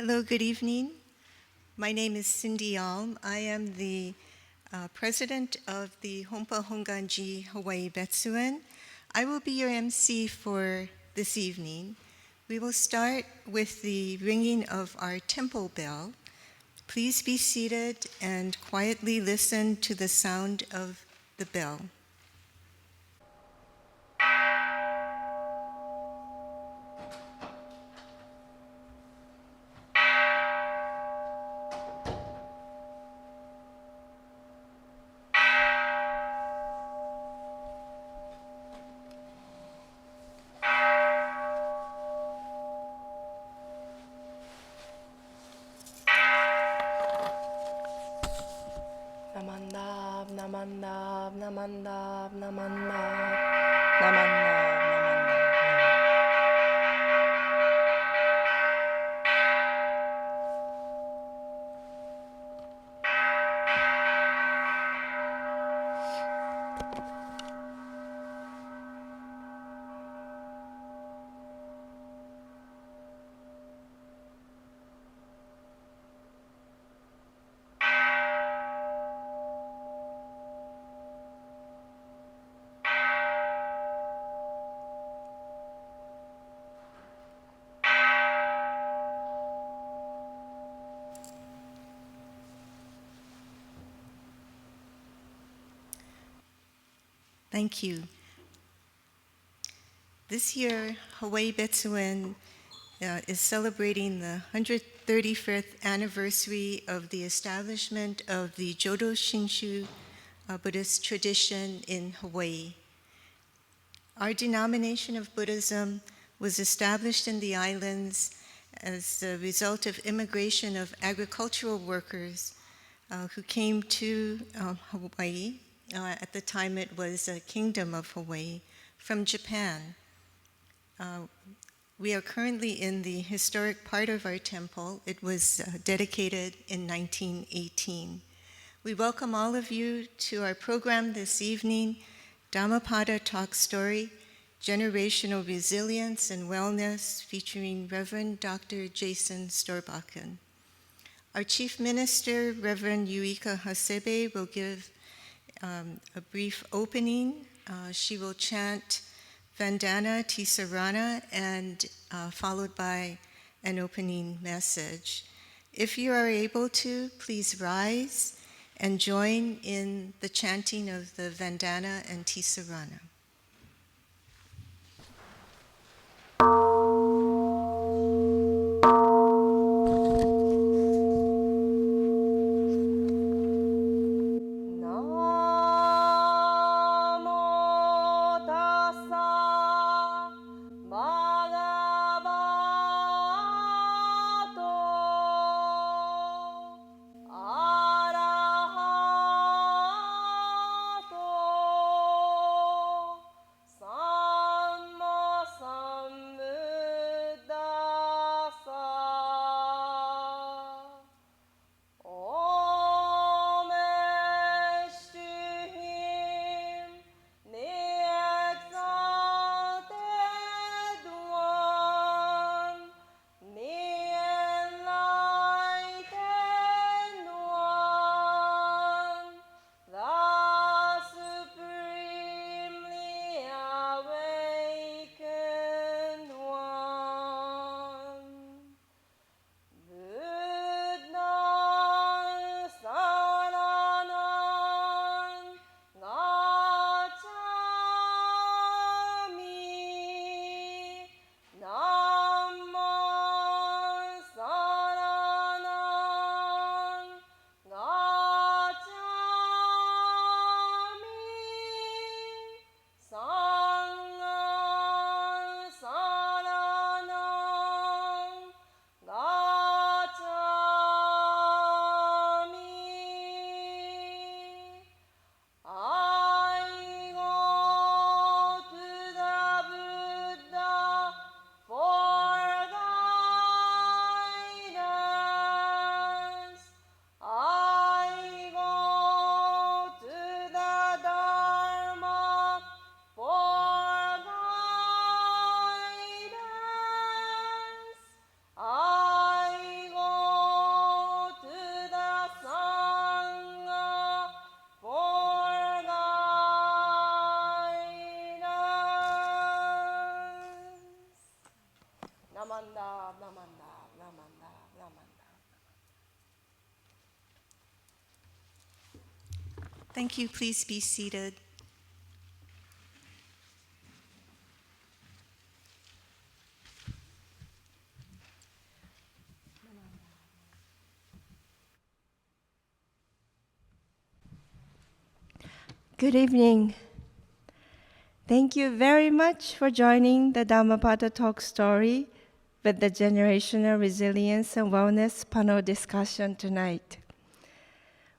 Hello, good evening. My name is Cindy Alm. I am the president of the Honpa Hongwanji Hawaii Betsuin. I will be your MC for this evening. We will start with the ringing of our temple bell. Please be seated and quietly listen to the sound of the bell. Namandab, namandab, namandab, namandab, namandab, namandab. Thank you. This year, Hawaii Betsuin is celebrating the 135th anniversary of the establishment of the Jodo Shinshu Buddhist tradition in Hawaii. Our denomination of Buddhism was established in the islands as a result of immigration of agricultural workers who came to Hawaii. At the time it was a kingdom of Hawaii, from Japan. We are currently in the historic part of our temple. It was dedicated in 1918. We welcome all of you to our program this evening, Dhammapada Talk Story, Generational Resilience and Wellness, featuring Reverend Dr. Jason Storbakken. Our Chief Minister, Reverend Yuika Hasebe, will give a brief opening. She will chant Vandana, Ti-sarana, and followed by an opening message. If you are able to, please rise and join in the chanting of the Vandana and Ti-sarana. Namanda, namanda, namanda, namanda. Thank you. Please be seated. Good evening. Thank you very much for joining the Dhammapada Talk Story with the Generational Resilience and Wellness panel discussion tonight.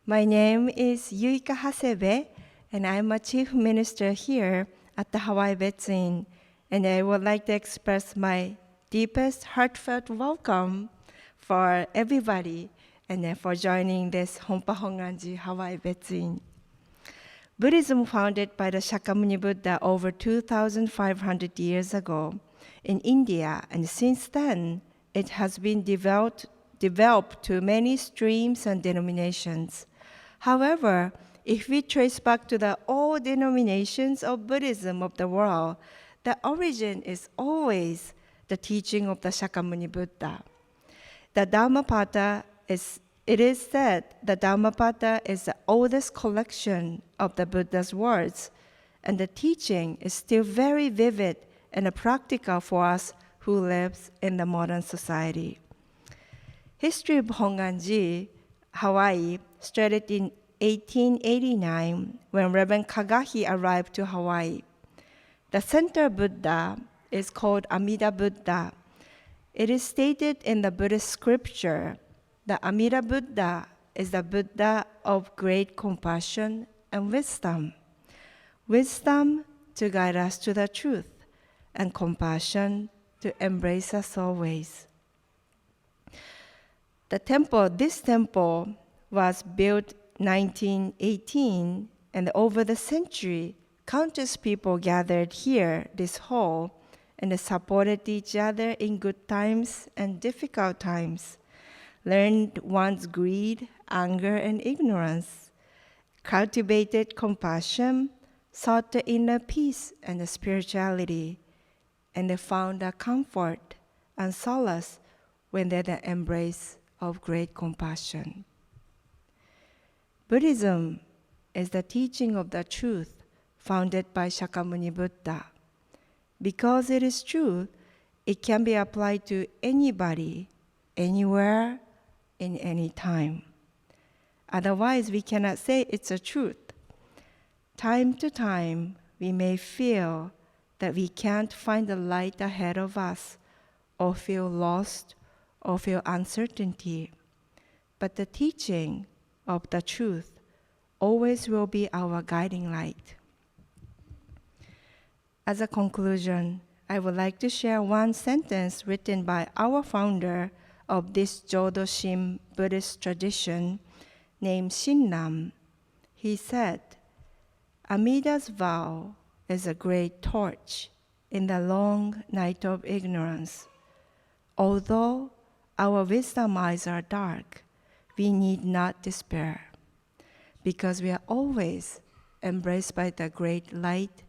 My name is Yuika Hasebe, and I'm a Chief Minister here at the Hawaii Betsuin, and I would like to express my deepest heartfelt welcome for everybody and for joining this Honpa Hongwanji Hawaii Betsuin. Buddhism founded by the Shakyamuni Buddha over 2,500 years ago in India, and since then it has been developed to many streams and denominations. However, if we trace back to the old denominations of Buddhism of the world, the origin is always the teaching of the Shakyamuni Buddha. The Dhammapada it is said the Dhammapada is the oldest collection of the Buddha's words, and the teaching is still very vivid and practical for us who live in the modern society. History of Hongwanji, Hawaii, started in 1889 when Reverend Kagahi arrived to Hawaii. The center Buddha is called Amida Buddha. It is stated in the Buddhist scripture that Amida Buddha is the Buddha of great compassion and wisdom. Wisdom to guide us to the truth, and compassion to embrace us always. This temple was built 1918, and over the century, countless people gathered here, this hall, and they supported each other in good times and difficult times, learned one's greed, anger, and ignorance, cultivated compassion, sought the inner peace and the spirituality, and they found a comfort and solace when they're the embrace of great compassion. Buddhism is the teaching of the truth founded by Shakyamuni Buddha. Because it is true, it can be applied to anybody, anywhere, in any time. Otherwise, we cannot say it's a truth. Time to time, we may feel that we can't find the light ahead of us, or feel lost, or feel uncertainty. But the teaching of the truth always will be our guiding light. As a conclusion, I would like to share one sentence written by our founder of this Jodoshin Buddhist tradition named Shinram. He said, "Amida's vow is a great torch in the long night of ignorance. Although our wisdom eyes are dark, we need not despair, because we are always embraced by the great light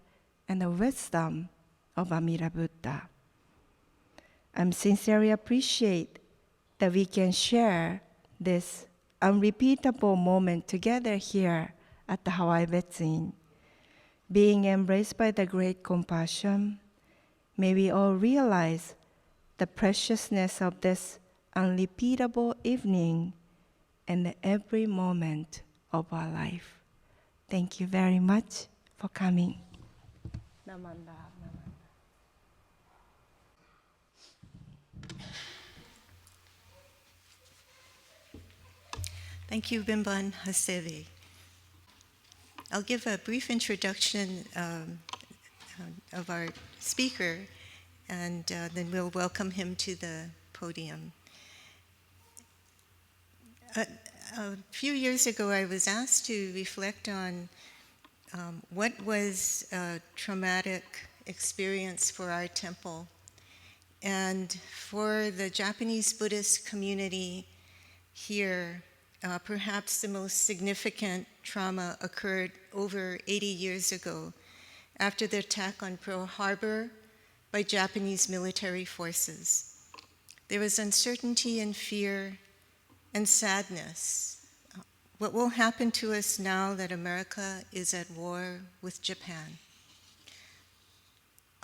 and the wisdom of Amida Buddha." I sincerely appreciate that we can share this unrepeatable moment together here at the Hawaii Betsuin. Being embraced by the great compassion, may we all realize the preciousness of this unrepeatable evening and every moment of our life. Thank you very much for coming. Namanda, namanda. Thank you, Rimban Hasebe. I'll give a brief introduction of our speaker, and then we'll welcome him to the podium. A few years ago, I was asked to reflect on what was a traumatic experience for our temple. And for the Japanese Buddhist community here, perhaps the most significant trauma occurred over 80 years ago after the attack on Pearl Harbor by Japanese military forces. There is uncertainty and fear and sadness. What will happen to us now that America is at war with Japan?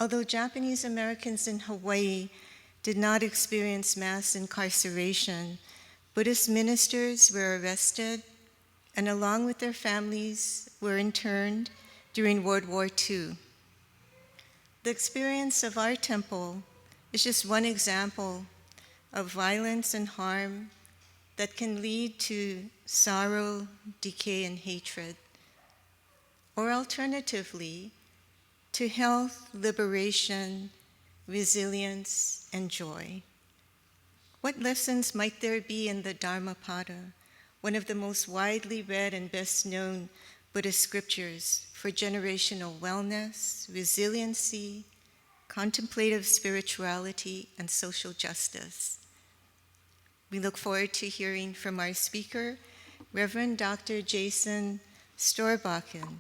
Although Japanese Americans in Hawaii did not experience mass incarceration, Buddhist ministers were arrested and along with their families were interned during World War II. The experience of our temple is just one example of violence and harm that can lead to sorrow, decay, and hatred, or alternatively, to health, liberation, resilience, and joy. What lessons might there be in the Dhammapada, one of the most widely read and best known Buddhist scriptures for generational wellness, resiliency, contemplative spirituality, and social justice? We look forward to hearing from our speaker, Reverend Dr. Jason Storbakken.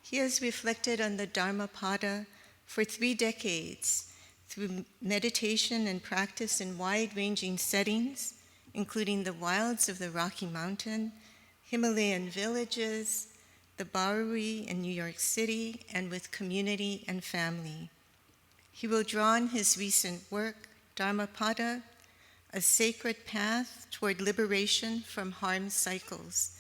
He has reflected on the Dhammapada for 3 decades through meditation and practice in wide-ranging settings, including the wilds of the Rocky Mountain, Himalayan villages, the Bowery in New York City, and with community and family. He will draw on his recent work, Dhammapada, a sacred path toward liberation from harm cycles,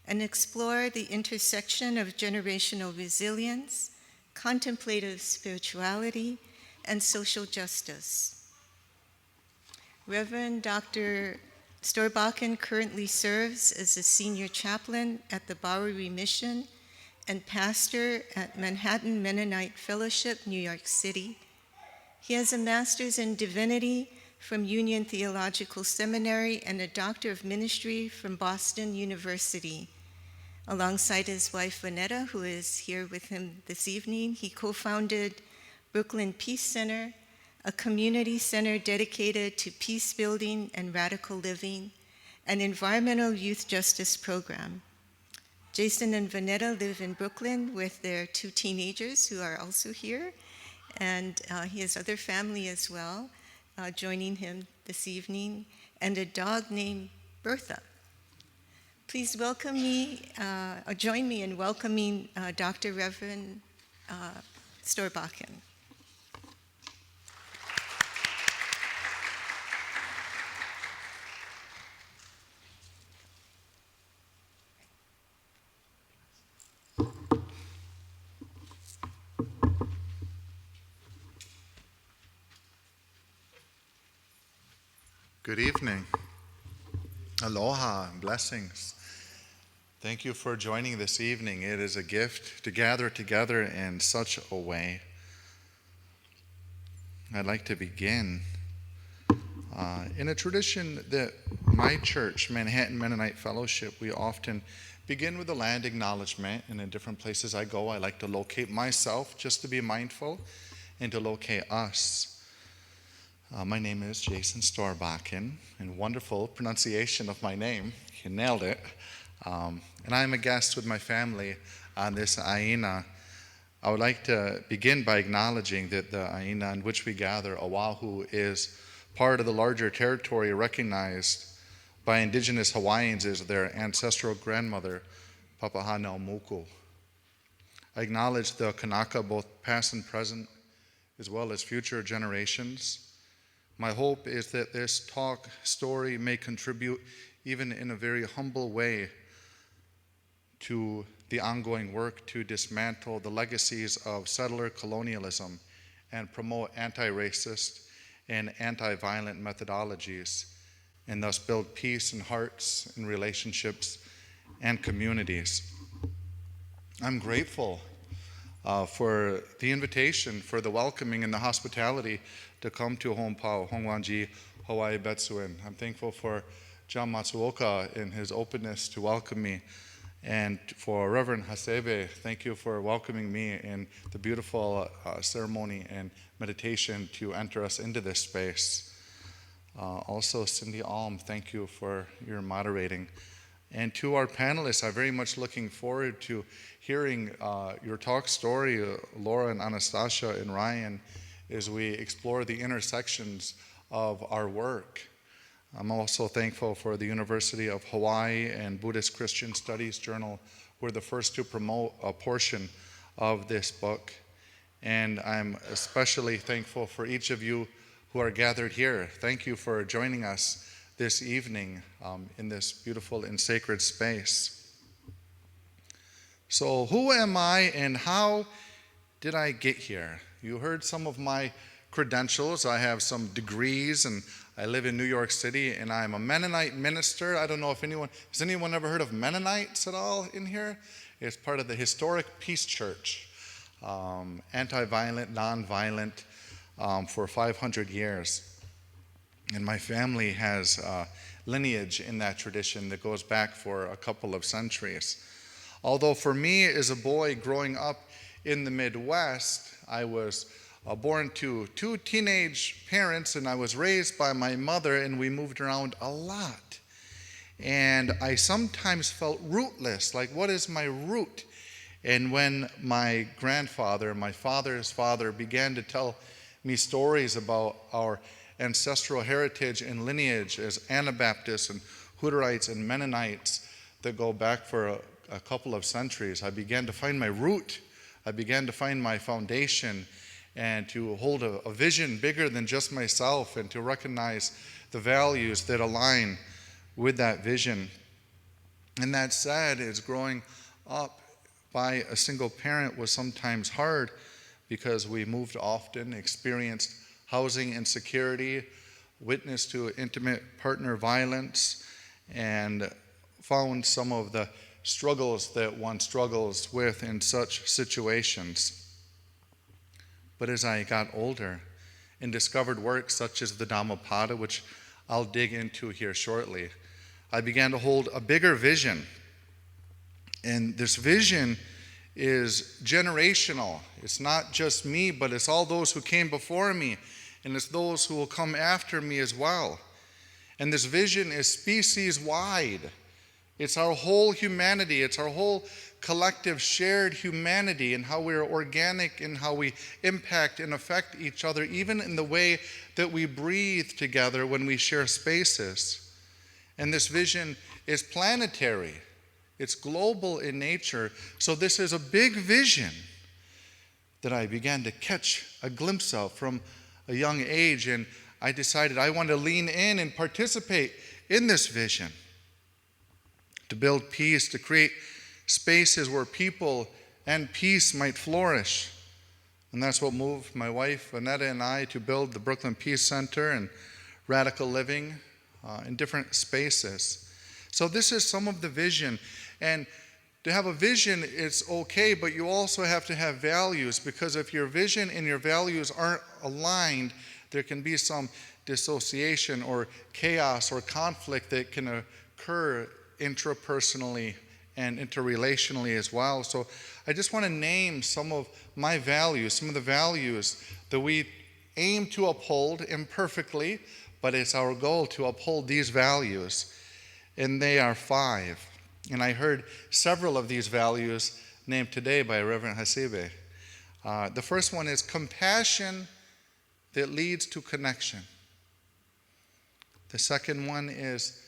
and explore the intersection of generational resilience, contemplative spirituality, and social justice. Reverend Dr. Storbakken currently serves as a senior chaplain at the Bowery Mission and pastor at Manhattan Mennonite Fellowship, New York City. He has a master's in divinity from Union Theological Seminary and a doctor of ministry from Boston University. Alongside his wife, Vandana, who is here with him this evening, he co-founded Brooklyn Peace Center, a community center dedicated to peace building and radical living, an environmental youth justice program. Jason and Vandana live in Brooklyn with their 2 teenagers who are also here, and he has other family as well, joining him this evening, and a dog named Bertha. Please welcome me, or join me in welcoming Dr. Reverend Storbakken. Good evening. Aloha and blessings. Thank you for joining this evening. It is a gift to gather together in such a way. I'd like to begin in a tradition that my church, Manhattan Mennonite Fellowship, we often begin with a land acknowledgement, and in different places I go, I like to locate myself just to be mindful and to locate us. My name is Jason Storbakken, and wonderful pronunciation of my name. You nailed it. And I'm a guest with my family on this aina. I would like to begin by acknowledging that the aina in which we gather, Oahu, is part of the larger territory recognized by indigenous Hawaiians as their ancestral grandmother, Papahanaumoku. I acknowledge the Kanaka, both past and present, as well as future generations. My hope is that this talk story may contribute, even in a very humble way, to the ongoing work to dismantle the legacies of settler colonialism and promote anti-racist and anti-violent methodologies, and thus build peace in hearts and relationships and communities. I'm grateful for the invitation, for the welcoming and the hospitality to come to Honpa Hongwanji Hawaii Betsuin. I'm thankful for John Matsuoka and his openness to welcome me. And for Reverend Hasebe, thank you for welcoming me in the beautiful ceremony and meditation to enter us into this space. Also, Cindy Alm, thank you for your moderating. And to our panelists, I'm very much looking forward to hearing your talk story, Laura and Anastasia and Ryan, as we explore the intersections of our work. I'm also thankful for the University of Hawaii and Buddhist Christian Studies Journal, who were the first to promote a portion of this book. And I'm especially thankful for each of you who are gathered here. Thank you for joining us this evening in this beautiful and sacred space. So who am I and how did I get here? You heard some of my credentials. I have some degrees and I live in New York City and I'm a Mennonite minister. I don't know if has anyone ever heard of Mennonites at all in here? It's part of the historic Peace Church, anti-violent, non-violent for 500 years. And my family has lineage in that tradition that goes back for a couple of centuries. Although for me as a boy growing up in the Midwest, I was born to two teenage parents and I was raised by my mother and we moved around a lot. And I sometimes felt rootless, like what is my root? And when my grandfather, my father's father, began to tell me stories about our ancestral heritage and lineage as Anabaptists and Hutterites and Mennonites that go back for a couple of centuries, I began to find my root. I began to find my foundation and to hold a vision bigger than just myself and to recognize the values that align with that vision. And that said, is growing up by a single parent was sometimes hard because we moved often, experienced housing insecurity, witnessed to intimate partner violence, and found some of the struggles that one struggles with in such situations. But as I got older and discovered works such as the Dhammapada, which I'll dig into here shortly, I began to hold a bigger vision. And this vision is generational. It's not just me, but it's all those who came before me, and it's those who will come after me as well. And this vision is species-wide. It's our whole humanity. It's our whole collective shared humanity and how we're organic and how we impact and affect each other, even in the way that we breathe together when we share spaces. And this vision is planetary. It's global in nature. So this is a big vision that I began to catch a glimpse of from a young age. And I decided I wanted to lean in and participate in this vision, to build peace, to create spaces where people and peace might flourish. And that's what moved my wife, Vandana, and I to build the Brooklyn Peace Center and Radical Living in different spaces. So this is some of the vision. And to have a vision, it's okay, but you also have to have values, because if your vision and your values aren't aligned, there can be some dissociation or chaos or conflict that can occur intrapersonally and interrelationally as well. So I just want to name some of my values, some of the values that we aim to uphold imperfectly, but it's our goal to uphold these values. And they are 5. And I heard several of these values named today by Reverend Hasebe. The first one is compassion that leads to connection. The second one is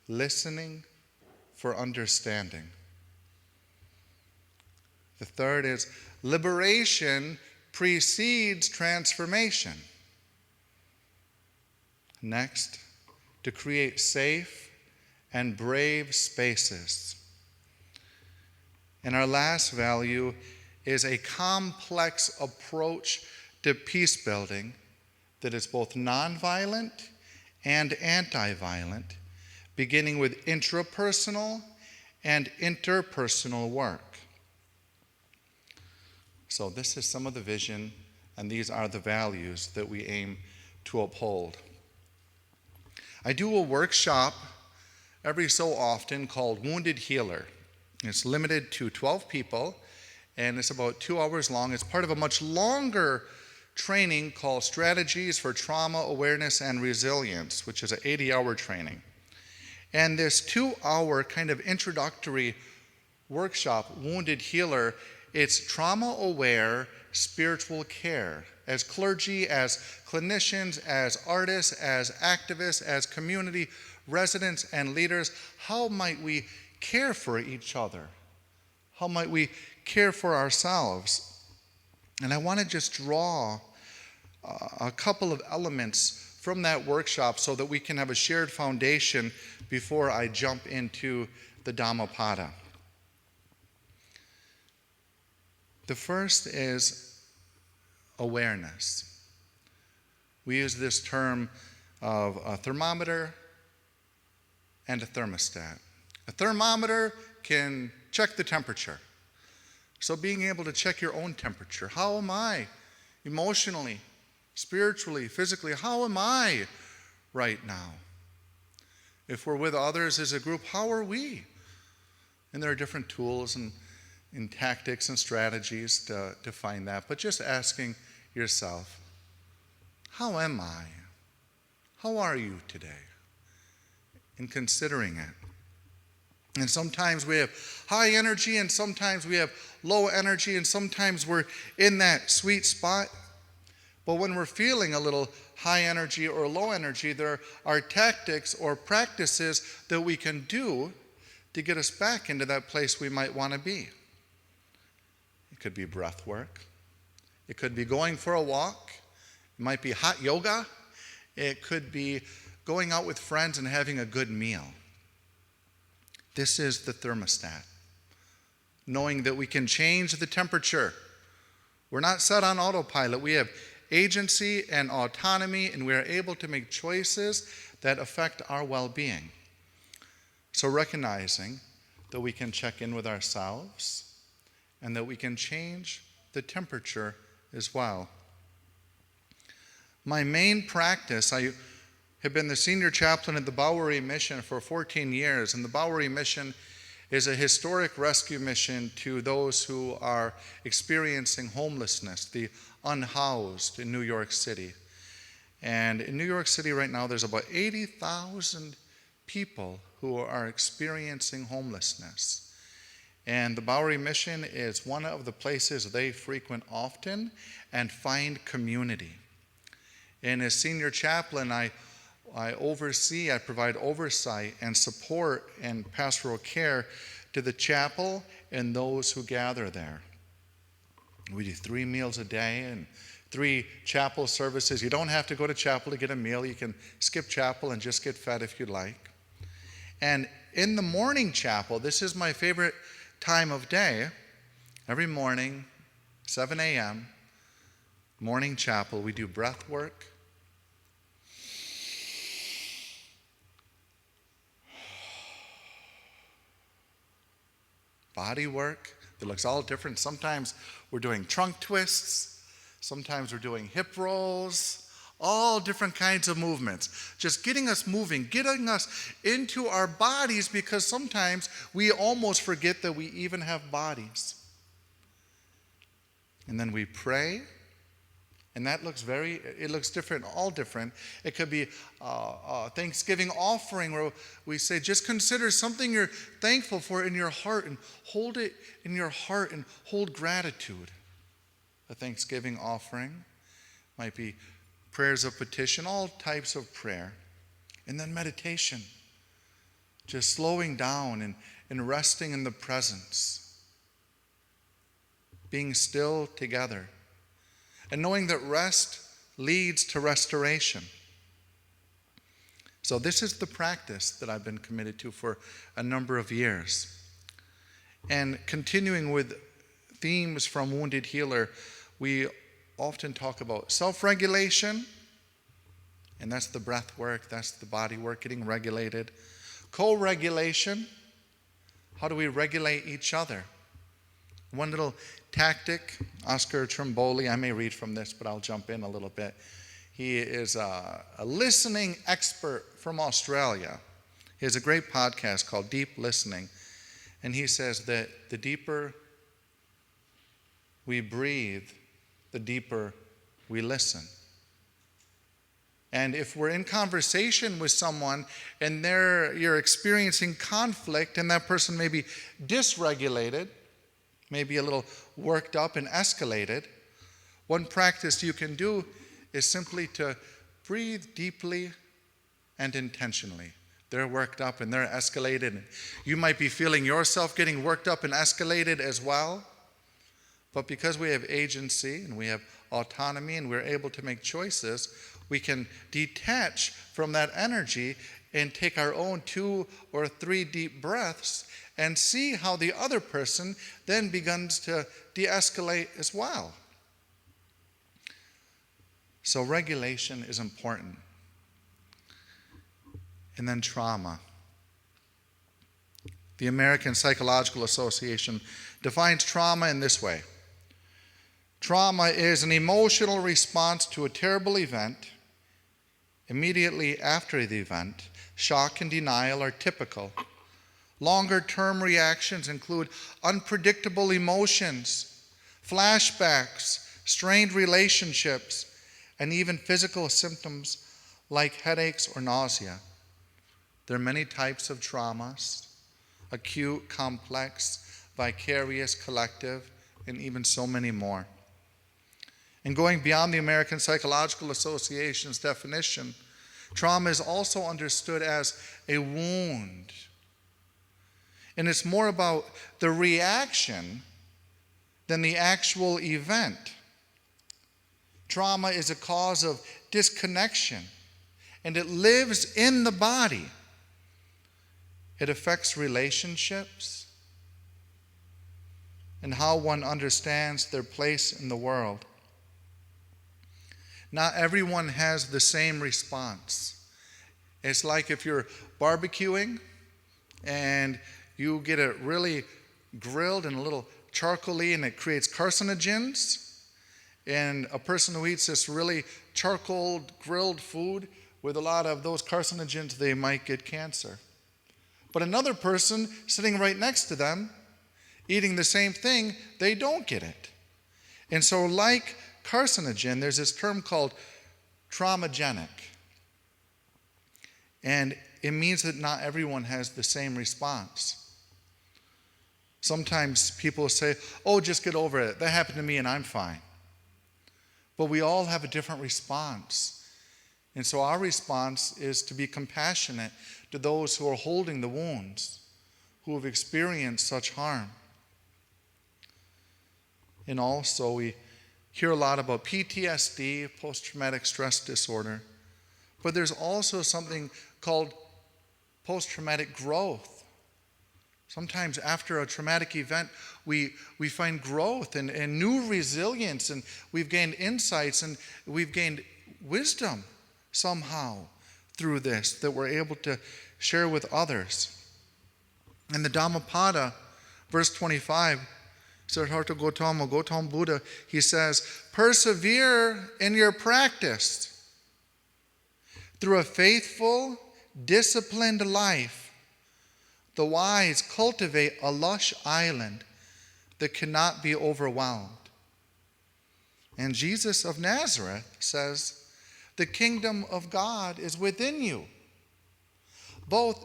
listening for understanding. The third is liberation precedes transformation. Next, to create safe and brave spaces. And our last value is a complex approach to peace building that is both nonviolent and anti-violent, beginning with intrapersonal and interpersonal work. So this is some of the vision, and these are the values that we aim to uphold. I do a workshop every so often called Wounded Healer. It's limited to 12 people, and it's about 2 hours long. It's part of a much longer training called Strategies for Trauma Awareness and Resilience, which is an 80-hour training. And this 2-hour kind of introductory workshop, Wounded Healer, it's trauma-aware spiritual care. As clergy, as clinicians, as artists, as activists, as community residents and leaders, how might we care for each other? How might we care for ourselves? And I want to just draw a couple of elements from that workshop so that we can have a shared foundation before I jump into the Dhammapada. The first is awareness. We use this term of a thermometer and a thermostat. A thermometer can check the temperature. So being able to check your own temperature. How am I emotionally, spiritually, physically? How am I right now? If we're with others as a group, how are we? And there are different tools and tactics and strategies to find that. But just asking yourself, how am I? How are you today? And considering it. And sometimes we have high energy, and sometimes we have low energy, and sometimes we're in that sweet spot. But when we're feeling a little high energy or low energy, there are tactics or practices that we can do to get us back into that place we might want to be. It could be breath work. It could be going for a walk. It might be hot yoga. It could be going out with friends and having a good meal. This is the thermostat. Knowing that we can change the temperature. We're not set on autopilot. We have agency and autonomy, and we are able to make choices that affect our well-being. So recognizing that we can check in with ourselves and that we can change the temperature as well. My main practice, I have been the senior chaplain at the Bowery Mission for 14 years, and the Bowery Mission is a historic rescue mission to those who are experiencing homelessness, the unhoused in New York City. And in New York City right now, there's about 80,000 people who are experiencing homelessness. And the Bowery Mission is one of the places they frequent often and find community. And as senior chaplain, I provide oversight and support and pastoral care to the chapel and those who gather there. We do 3 meals a day and 3 chapel services. You don't have to go to chapel to get a meal. You can skip chapel and just get fed if you'd like. And in the morning chapel, this is my favorite time of day. Every morning, 7 a.m., morning chapel, we do breath work. Body work that looks all different. Sometimes we're doing trunk twists. Sometimes we're doing hip rolls. All different kinds of movements. Just getting us moving, getting us into our bodies, because sometimes we almost forget that we even have bodies. And then we pray. And that looks it looks different, all different. It could be a Thanksgiving offering where we say, just consider something you're thankful for in your heart and hold it in your heart and hold gratitude. A Thanksgiving offering might be prayers of petition, all types of prayer. And then meditation, just slowing down and resting in the presence, being still together. And knowing that rest leads to restoration. So this is the practice that I've been committed to for a number of years. And continuing with themes from Wounded Healer, we often talk about self-regulation, and that's the breath work, that's the body work, getting regulated. Co-regulation, how do we regulate each other? One little tactic, Oscar Trimboli, I may read from this, but I'll jump in a little bit. He is a listening expert from Australia. He has a great podcast called Deep Listening. And he says that the deeper we breathe, the deeper we listen. And if we're in conversation with someone and you're experiencing conflict and that person may be dysregulated, maybe a little worked up and escalated, one practice you can do is simply to breathe deeply and intentionally. They're worked up and they're escalated. And you might be feeling yourself getting worked up and escalated as well. But because we have agency and we have autonomy and we're able to make choices, we can detach from that energy and take our own 2 or 3 deep breaths and see how the other person then begins to de-escalate as well. So regulation is important. And then trauma. The American Psychological Association defines trauma in this way. Trauma is an emotional response to a terrible event. Immediately after the event, shock and denial are typical. Longer-term reactions include unpredictable emotions, flashbacks, strained relationships, and even physical symptoms like headaches or nausea. There are many types of traumas: acute, complex, vicarious, collective, and even so many more. And going beyond the American Psychological Association's definition, trauma is also understood as a wound. And it's more about the reaction than the actual event. Trauma is a cause of disconnection, and it lives in the body. It affects relationships and how one understands their place in the world. Not everyone has the same response. It's like if you're barbecuing and you get it really grilled and a little charcoaly and it creates carcinogens. And a person who eats this really charcoal grilled food with a lot of those carcinogens, they might get cancer. But another person sitting right next to them, eating the same thing, they don't get it. And so like carcinogen, there's this term called traumagenic. And it means that not everyone has the same response. Sometimes people say, oh, just get over it. That happened to me and I'm fine. But we all have a different response. And so our response is to be compassionate to those who are holding the wounds, who have experienced such harm. And also we hear a lot about PTSD, post-traumatic stress disorder. But there's also something called post-traumatic growth. Sometimes after a traumatic event, we find growth and new resilience, and we've gained insights and we've gained wisdom somehow through this that we're able to share with others. In the Dhammapada, verse 25, Siddhartha Gautama Buddha, he says, persevere in your practice. Through a faithful, disciplined life, the wise cultivate a lush island that cannot be overwhelmed. And Jesus of Nazareth says, the kingdom of God is within you. Both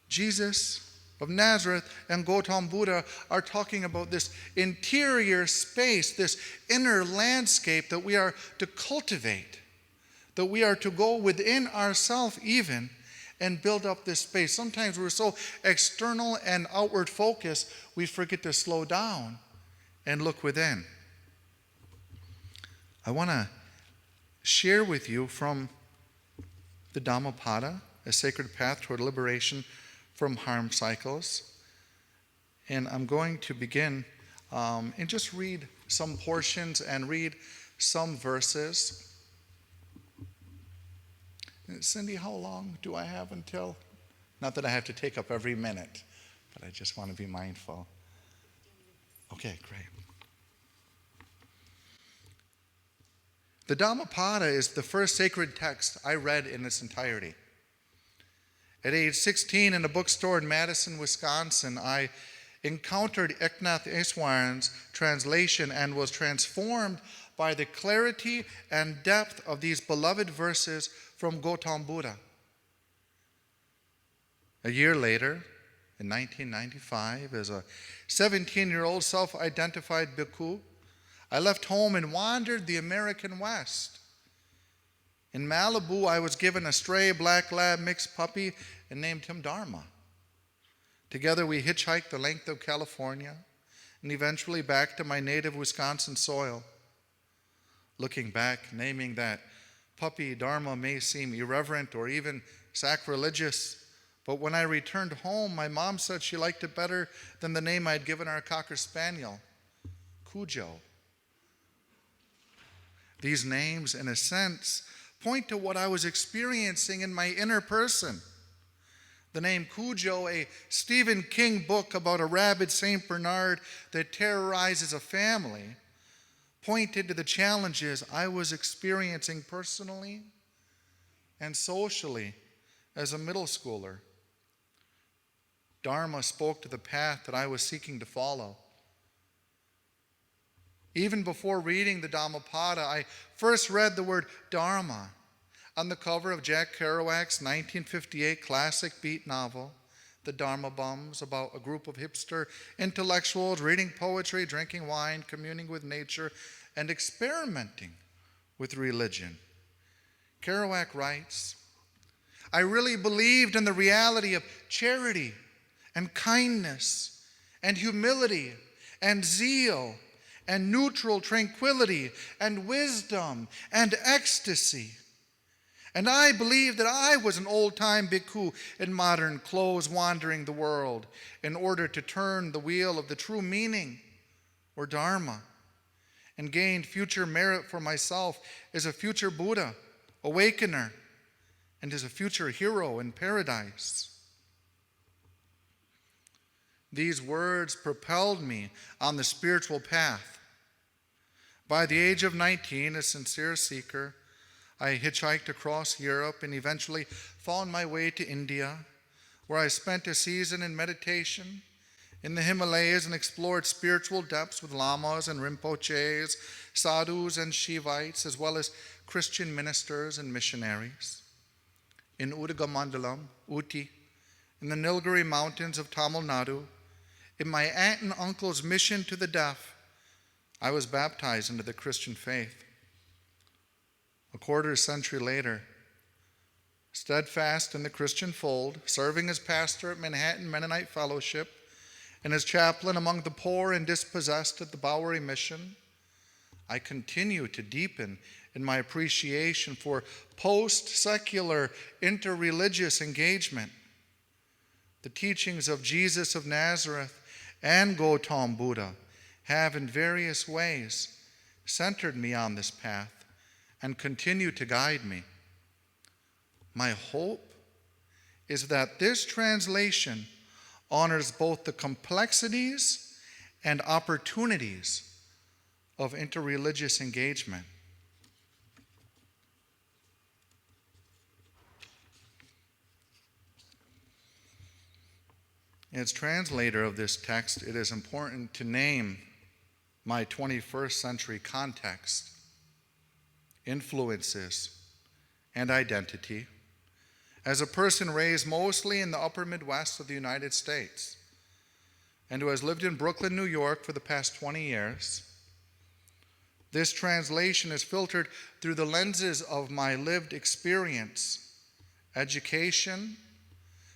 Jesus of Nazareth and Gautam Buddha are talking about this interior space, this inner landscape that we are to cultivate, that we are to go within ourselves even and build up this space. Sometimes we're so external and outward focused, we forget to slow down and look within. I want to share with you from the Dhammapada, A Sacred Path Toward Liberation from Harm Cycles. And I'm going to begin and just read some portions and read some verses. Cindy, how long do I have until? Not that I have to take up every minute, but I just want to be mindful. Okay, great. The Dhammapada is the first sacred text I read in its entirety. At age 16 in a bookstore in Madison, Wisconsin, I encountered Eknath Easwaran's translation and was transformed by the clarity and depth of these beloved verses from Gautam Buddha. A year later, in 1995 as a 17-year-old self-identified bhikkhu. I left home and wandered the American West. In Malibu, I was given a stray black lab mixed puppy and named him Dharma. Together, we hitchhiked the length of California and eventually back to my native Wisconsin soil. Looking back, naming that puppy Dharma may seem irreverent or even sacrilegious, but when I returned home, my mom said she liked it better than the name I'd given our Cocker Spaniel, Cujo. These names, in a sense, point to what I was experiencing in my inner person. The name Cujo, a Stephen King book about a rabid St. Bernard that terrorizes a family, pointed to the challenges I was experiencing personally and socially as a middle schooler. Dharma spoke to the path that I was seeking to follow. Even before reading the Dhammapada, I first read the word Dharma on the cover of Jack Kerouac's 1958 classic beat novel, The Dharma Bums, about a group of hipster intellectuals reading poetry, drinking wine, communing with nature, and experimenting with religion. Kerouac writes, I really believed in the reality of charity and kindness and humility and zeal and neutral tranquility and wisdom and ecstasy. And I believed that I was an old-time bhikkhu in modern clothes wandering the world in order to turn the wheel of the true meaning, or dharma, and gain future merit for myself as a future Buddha, awakener, and as a future hero in paradise. These words propelled me on the spiritual path. By the age of 19, a sincere seeker, I hitchhiked across Europe and eventually found my way to India, where I spent a season in meditation in the Himalayas and explored spiritual depths with lamas and rinpoches, sadhus and Shivites, as well as Christian ministers and missionaries. In Udagamandalam, Uti, in the Nilgiri Mountains of Tamil Nadu, in my aunt and uncle's mission to the deaf, I was baptized into the Christian faith. A quarter century later, steadfast in the Christian fold, serving as pastor at Manhattan Mennonite Fellowship and as chaplain among the poor and dispossessed at the Bowery Mission, I continue to deepen in my appreciation for post-secular interreligious engagement. The teachings of Jesus of Nazareth and Gautam Buddha have in various ways centered me on this path and continue to guide me. My hope is that this translation honors both the complexities and opportunities of interreligious engagement. As translator of this text, it is important to name my 21st century context, influences, and identity as a person raised mostly in the upper Midwest of the United States and who has lived in Brooklyn, New York for the past 20 years. This translation is filtered through the lenses of my lived experience, education,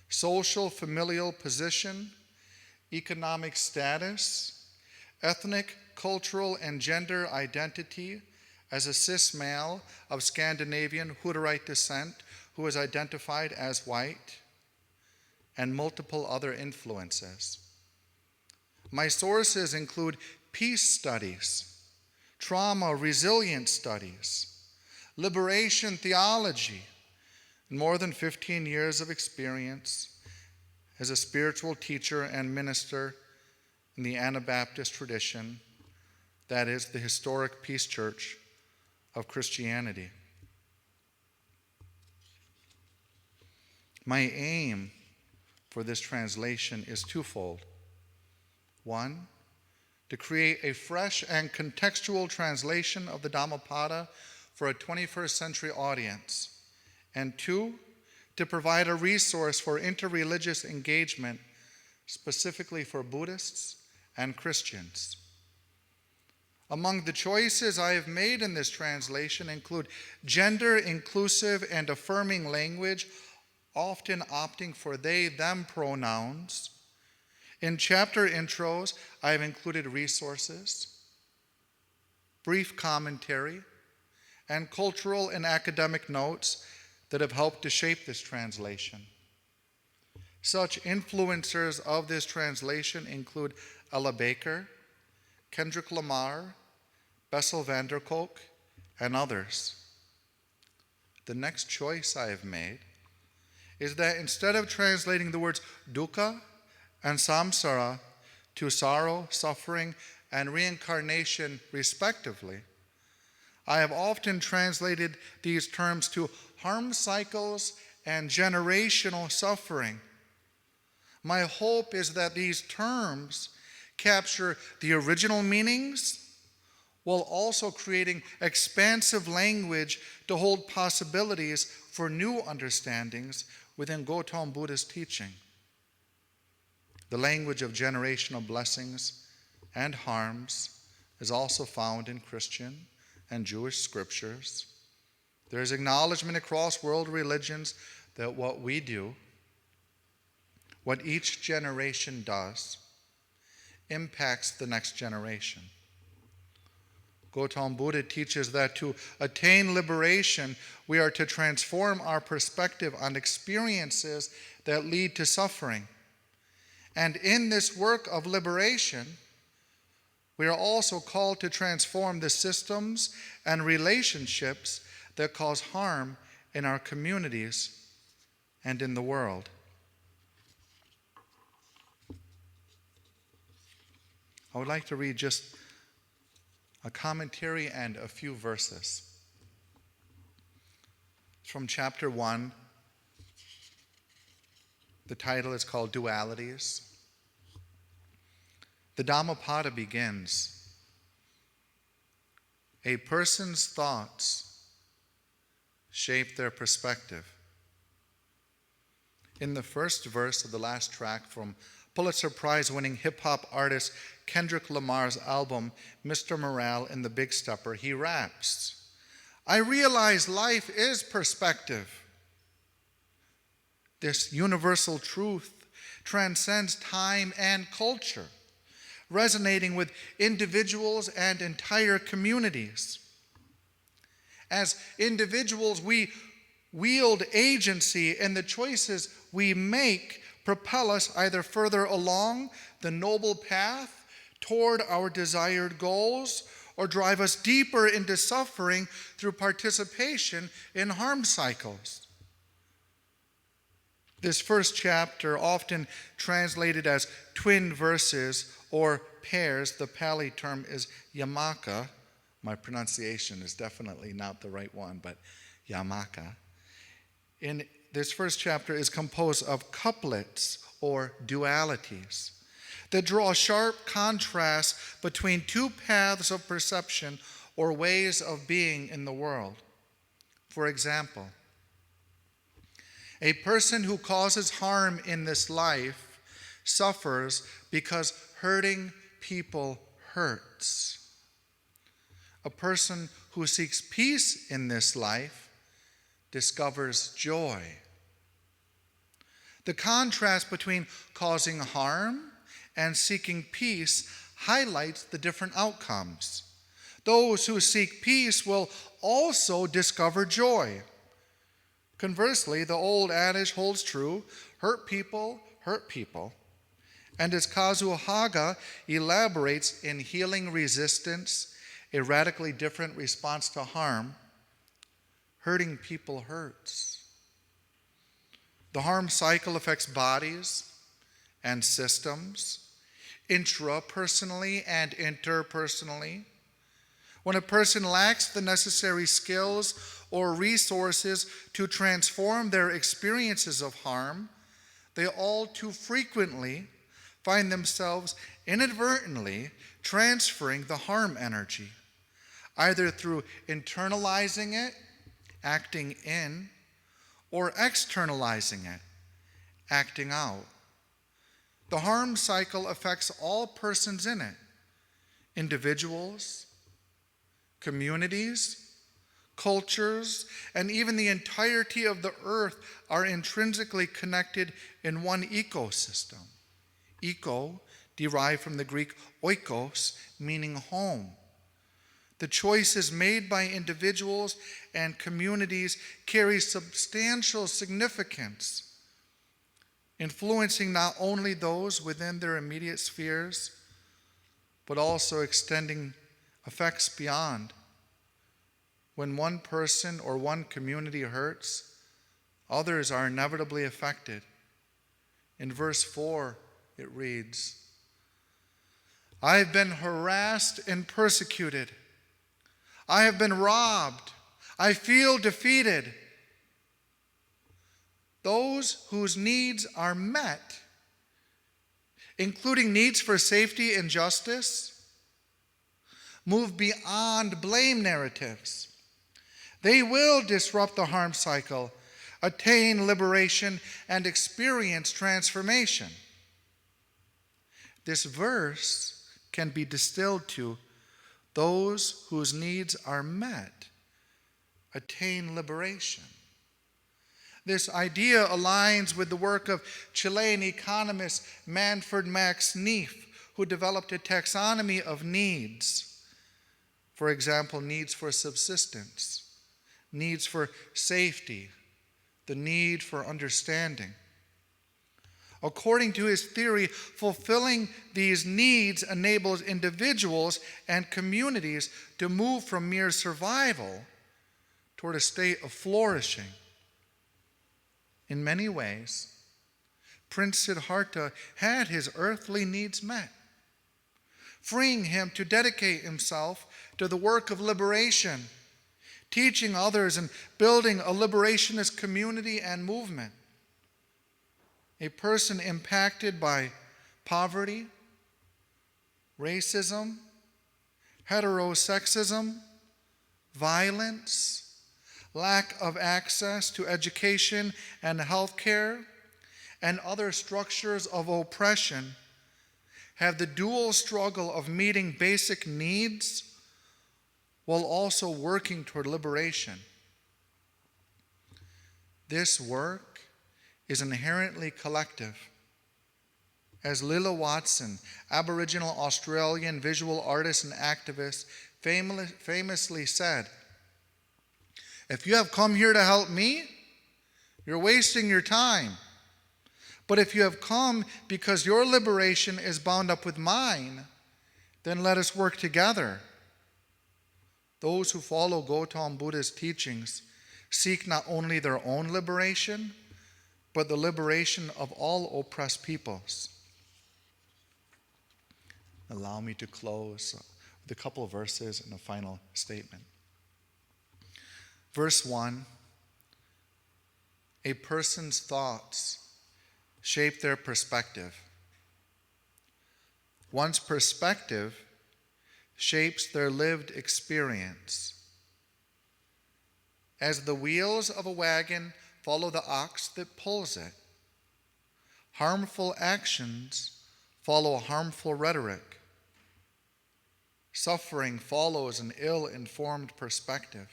social familial position, economic status, ethnic, cultural, and gender identity as a cis male of Scandinavian Hutterite descent who is identified as white, and multiple other influences. My sources include peace studies, trauma resilience studies, liberation theology, and more than 15 years of experience as a spiritual teacher and minister in the Anabaptist tradition, that is, the historic Peace Church of Christianity. My aim for this translation is twofold. One, to create a fresh and contextual translation of the Dhammapada for a 21st century audience. And two, to provide a resource for interreligious engagement specifically for Buddhists and Christians. Among the choices I have made in this translation include gender-inclusive and affirming language, often opting for they-them pronouns. In chapter intros, I have included resources, brief commentary, and cultural and academic notes that have helped to shape this translation. Such influencers of this translation include Ella Baker, Kendrick Lamar, Bessel van der Kolk, and others. The next choice I have made is that instead of translating the words dukkha and samsara to sorrow, suffering, and reincarnation respectively, I have often translated these terms to harm cycles and generational suffering. My hope is that these terms capture the original meanings while also creating expansive language to hold possibilities for new understandings within Gautama Buddha's teaching. The language of generational blessings and harms is also found in Christian and Jewish scriptures. There is acknowledgement across world religions that what we do, what each generation does, impacts the next generation. Gautama Buddha teaches that to attain liberation, we are to transform our perspective on experiences that lead to suffering. And in this work of liberation, we are also called to transform the systems and relationships that cause harm in our communities and in the world. I would like to read just a commentary and a few verses. It's from chapter 1. The title is called Dualities. The Dhammapada begins, a person's thoughts shape their perspective. In the first verse of the last track from Pulitzer Prize-winning hip-hop artist Kendrick Lamar's album, Mr. Morale and the Big Stepper, he raps, "I realize life is perspective. This universal truth transcends time and culture, resonating with individuals and entire communities. As individuals, we wield agency, and the choices we make propel us either further along the noble path toward our desired goals or drive us deeper into suffering through participation in harm cycles." This first chapter, often translated as twin verses or pairs, the Pali term is yamaka. My pronunciation is definitely not the right one, but yamaka. In this first chapter is composed of couplets or dualities that draw sharp contrasts between two paths of perception or ways of being in the world. For example, a person who causes harm in this life suffers because hurting people hurts. A person who seeks peace in this life discovers joy. The contrast between causing harm and seeking peace highlights the different outcomes. Those who seek peace will also discover joy. Conversely, the old adage holds true, hurt people hurt people. And as Kazuo Haga elaborates in Healing Resistance, a radically different response to harm, hurting people hurts. The harm cycle affects bodies and systems, intrapersonally and interpersonally. When a person lacks the necessary skills or resources to transform their experiences of harm, they all too frequently find themselves inadvertently transferring the harm energy, either through internalizing it, acting in, or externalizing it, acting out. The harm cycle affects all persons in it. Individuals, communities, cultures, and even the entirety of the earth are intrinsically connected in one ecosystem. Eco, derived from the Greek oikos, meaning home. The choices made by individuals and communities carry substantial significance, influencing not only those within their immediate spheres, but also extending effects beyond. When one person or one community hurts, others are inevitably affected. In verse 4, it reads, I have been harassed and persecuted. I have been robbed. I feel defeated. Those whose needs are met, including needs for safety and justice, move beyond blame narratives. They will disrupt the harm cycle, attain liberation, and experience transformation. This verse can be distilled to those whose needs are met, attain liberation. This idea aligns with the work of Chilean economist Manfred Max Neef, who developed a taxonomy of needs. For example, needs for subsistence, needs for safety, the need for understanding. According to his theory, fulfilling these needs enables individuals and communities to move from mere survival toward a state of flourishing. In many ways, Prince Siddhartha had his earthly needs met, freeing him to dedicate himself to the work of liberation, teaching others and building a liberationist community and movement. A person impacted by poverty, racism, heterosexism, violence, lack of access to education and health care, and other structures of oppression have the dual struggle of meeting basic needs while also working toward liberation. This work is inherently collective. As Lilla Watson, Aboriginal Australian visual artist and activist, famously said, if you have come here to help me, you're wasting your time. But if you have come because your liberation is bound up with mine, then let us work together. Those who follow Gautama Buddha's teachings seek not only their own liberation, but the liberation of all oppressed peoples. Allow me to close with a couple of verses and a final statement. Verse 1, a person's thoughts shape their perspective. One's perspective shapes their lived experience. As the wheels of a wagon follow the ox that pulls it, harmful actions follow harmful rhetoric. Suffering follows an ill-informed perspective.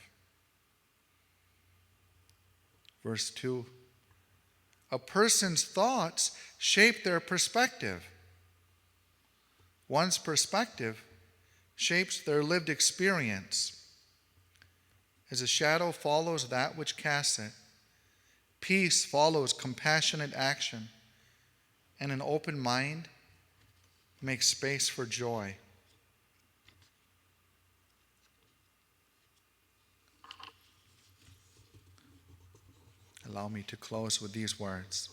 Verse 2, a person's thoughts shape their perspective. One's perspective shapes their lived experience. As a shadow follows that which casts it, peace follows compassionate action, and an open mind makes space for joy. Allow me to close with these words.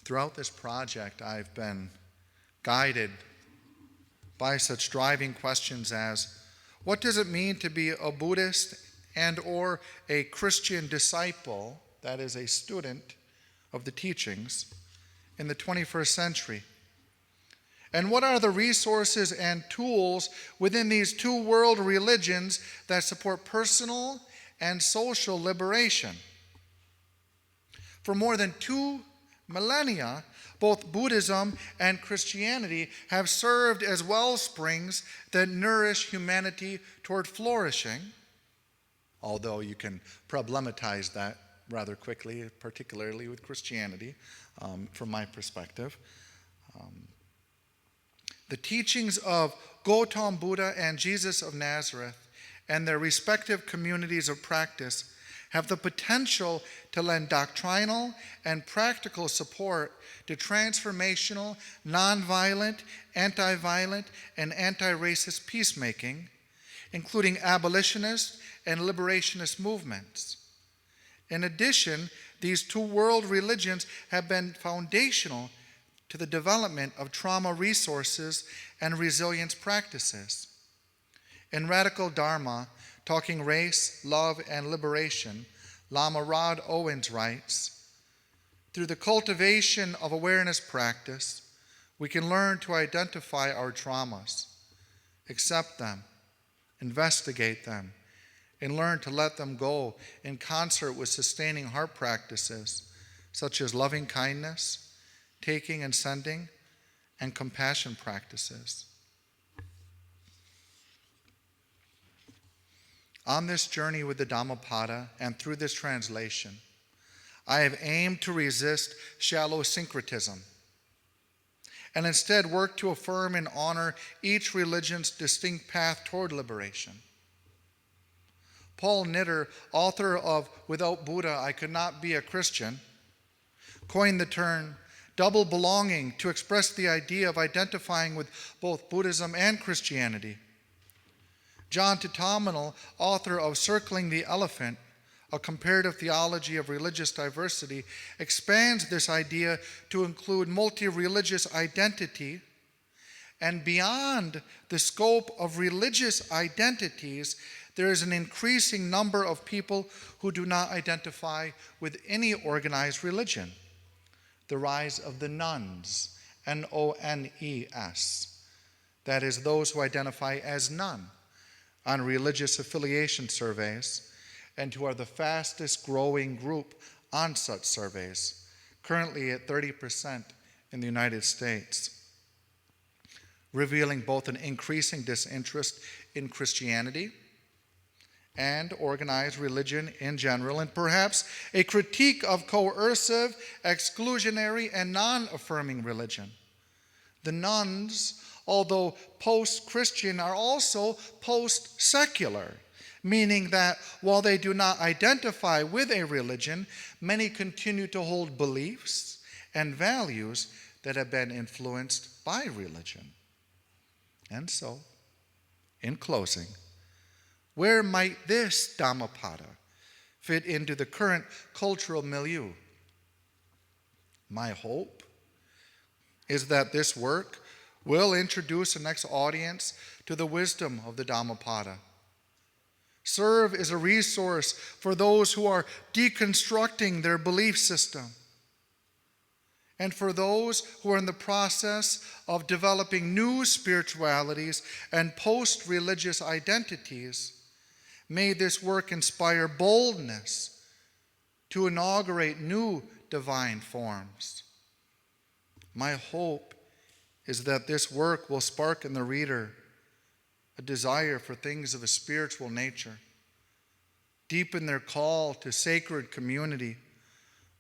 Throughout this project, I've been guided by such driving questions as, what does it mean to be a Buddhist and or a Christian disciple, that is a student of the teachings, in the 21st century? And what are the resources and tools within these two world religions that support personal and social liberation? For more than 2 millennia, both Buddhism and Christianity have served as wellsprings that nourish humanity toward flourishing, although you can problematize that rather quickly, particularly with Christianity, from my perspective. The teachings of Gautam Buddha and Jesus of Nazareth and their respective communities of practice have the potential to lend doctrinal and practical support to transformational, nonviolent, anti-violent, and anti-racist peacemaking, including abolitionist and liberationist movements. In addition, these two world religions have been foundational to the development of trauma resources and resilience practices. In Radical Dharma, Talking Race, Love, and Liberation, Lama Rod Owens writes, through the cultivation of awareness practice, we can learn to identify our traumas, accept them, investigate them, and learn to let them go in concert with sustaining heart practices such as loving kindness, taking and sending, and compassion practices. On this journey with the Dhammapada and through this translation, I have aimed to resist shallow syncretism and instead work to affirm and honor each religion's distinct path toward liberation. Paul Knitter, author of Without Buddha, I Could Not Be a Christian, coined the term double belonging to express the idea of identifying with both Buddhism and Christianity. John Titamanal, author of Circling the Elephant, a comparative theology of religious diversity, expands this idea to include multi-religious identity, and beyond the scope of religious identities, there is an increasing number of people who do not identify with any organized religion. The rise of the nones, N-O-N-E-S, that is, those who identify as none, on religious affiliation surveys, and who are the fastest growing group on such surveys, currently at 30% in the United States, revealing both an increasing disinterest in Christianity and organized religion in general, and perhaps a critique of coercive, exclusionary, and non-affirming religion. The nones, although post-Christian, are also post-secular, meaning that while they do not identify with a religion, many continue to hold beliefs and values that have been influenced by religion. And so, in closing, where might this Dhammapada fit into the current cultural milieu? My hope is that this work will introduce the next audience to the wisdom of the Dhammapada, serve as a resource for those who are deconstructing their belief system, and for those who are in the process of developing new spiritualities and post-religious identities. May this work inspire boldness to inaugurate new divine forms. My hope is that this work will spark in the reader a desire for things of a spiritual nature, deepen their call to sacred community,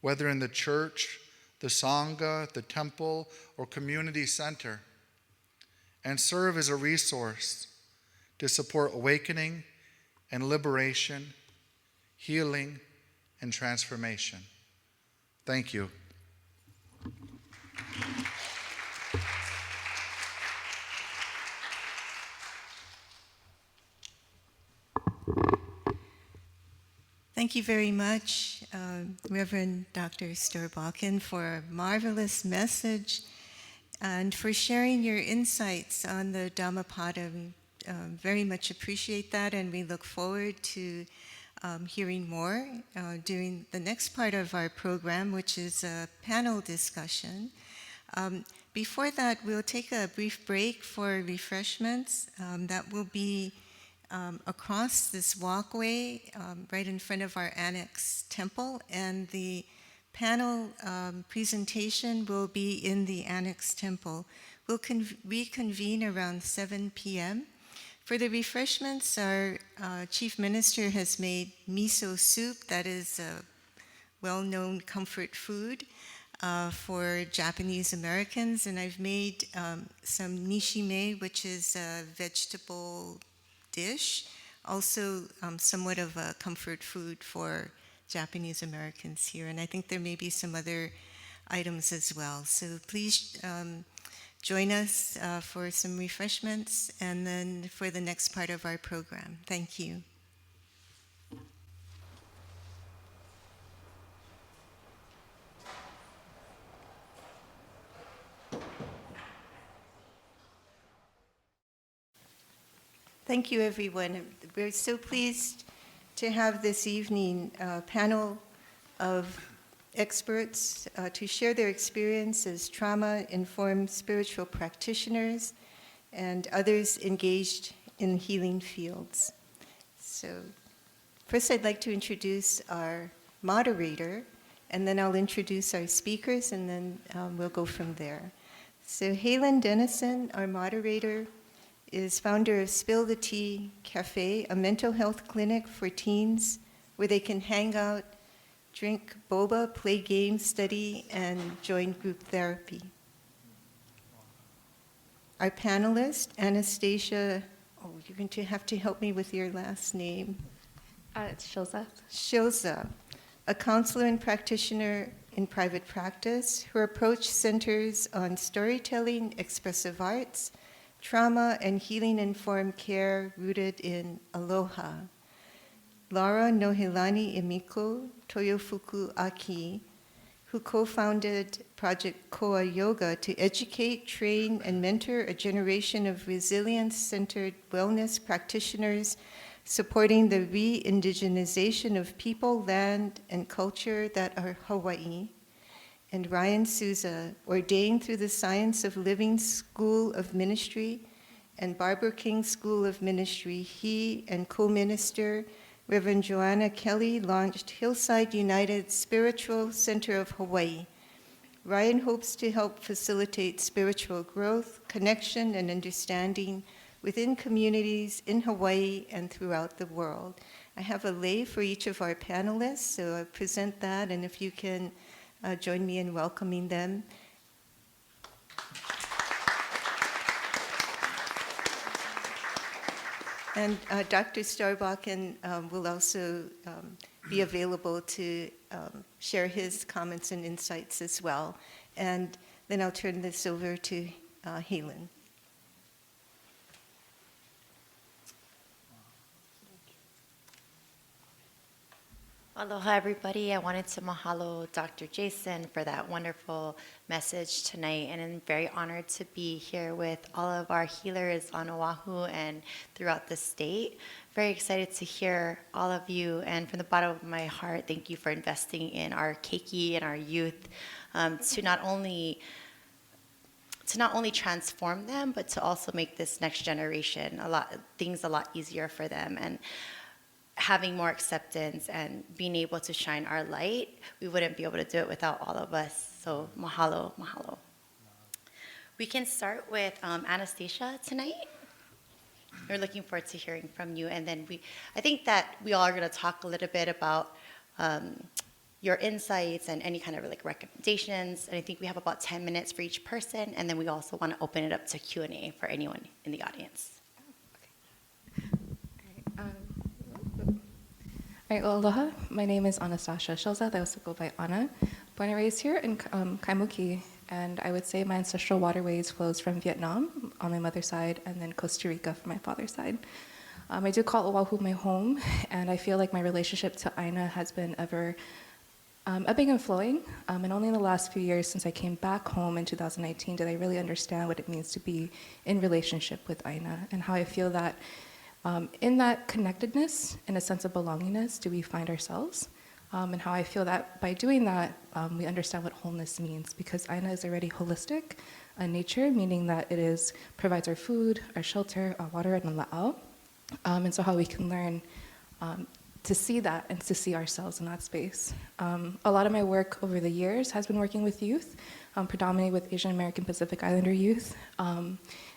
whether in the church, the Sangha, the temple, or community center, and serve as a resource to support awakening and liberation, healing, and transformation. Thank you. Thank you very much, Reverend Dr. Storbakken, for a marvelous message and for sharing your insights on the Dhammapada. We very much appreciate that, and we look forward to hearing more during the next part of our program, which is a panel discussion. Before that, we'll take a brief break for refreshments. That will be across this walkway right in front of our Annex Temple, and the panel presentation will be in the Annex Temple. We'll reconvene around 7 p.m. For the refreshments, our Chief Minister has made miso soup. That is a well-known comfort food for Japanese Americans. And I've made some nishime, which is a vegetable dish, also somewhat of a comfort food for Japanese Americans here. And I think there may be some other items as well. So please join us for some refreshments and then for the next part of our program. Thank you. Thank you, everyone. We're so pleased to have this evening a panel of experts to share their experience as trauma-informed spiritual practitioners and others engaged in healing fields. So first I'd like to introduce our moderator, and then I'll introduce our speakers, and then we'll go from there. So Haylin Dennison, our moderator, is founder of Spill the Tea Cafe, a mental health clinic for teens where they can hang out, drink boba, play games, study, and join group therapy. Our panelist, Anastasia, you're going to have to help me with your last name. It's Shilza. Shilza, a counselor and practitioner in private practice. Her approach centers on storytelling, expressive arts, trauma, and healing-informed care rooted in aloha. Laura Nohelani Emiko Toyofuku Aki, who co-founded Project Koa Yoga to educate, train, and mentor a generation of resilience-centered wellness practitioners supporting the re-indigenization of people, land, and culture that are Hawaii. And Ryan Souza, ordained through the Science of Living School of Ministry and Barbara King School of Ministry, he and co-minister Reverend Joanna Kelly launched Hillside United Spiritual Center of Hawaii. Ryan hopes to help facilitate spiritual growth, connection, and understanding within communities in Hawaii and throughout the world. I have a lei for each of our panelists, so I present that, and if you can join me in welcoming them. And Dr. Storbakken will also be available to share his comments and insights as well. And then I'll turn this over to Haylin. Aloha, everybody. I wanted to mahalo Dr. Jason for that wonderful message tonight, and I'm very honored to be here with all of our healers on Oahu and throughout the state. Very excited to hear all of you, and from the bottom of my heart, thank you for investing in our keiki and our youth to not only transform them, but to also make this next generation a lot easier for them. And having more acceptance and being able to shine our light, we wouldn't be able to do it without all of us. So mahalo, mahalo. We can start with Anastasia tonight. We're looking forward to hearing from you. And then I think that we all are going to talk a little bit about your insights and any kind of like recommendations. And I think we have about 10 minutes for each person. And then we also want to open it up to Q&A for anyone in the audience. All right, well, aloha. My name is Anastasia Shilza. I also go by Anna. Born and raised here in Kaimuki, and I would say my ancestral waterways flows from Vietnam on my mother's side, and then Costa Rica from my father's side. I do call Oahu my home, and I feel like my relationship to Aina has been ever ebbing and flowing. And only in the last few years since I came back home in 2019 did I really understand what it means to be in relationship with Aina, and how I feel that in that connectedness and a sense of belongingness do we find ourselves, and how I feel that by doing that we understand what wholeness means, because Aina is already holistic in nature, meaning that it provides our food, our shelter, our water, and la'au. And so how we can learn to see that and to see ourselves in that space. A lot of my work over the years has been working with youth, predominantly with Asian American Pacific Islander youth,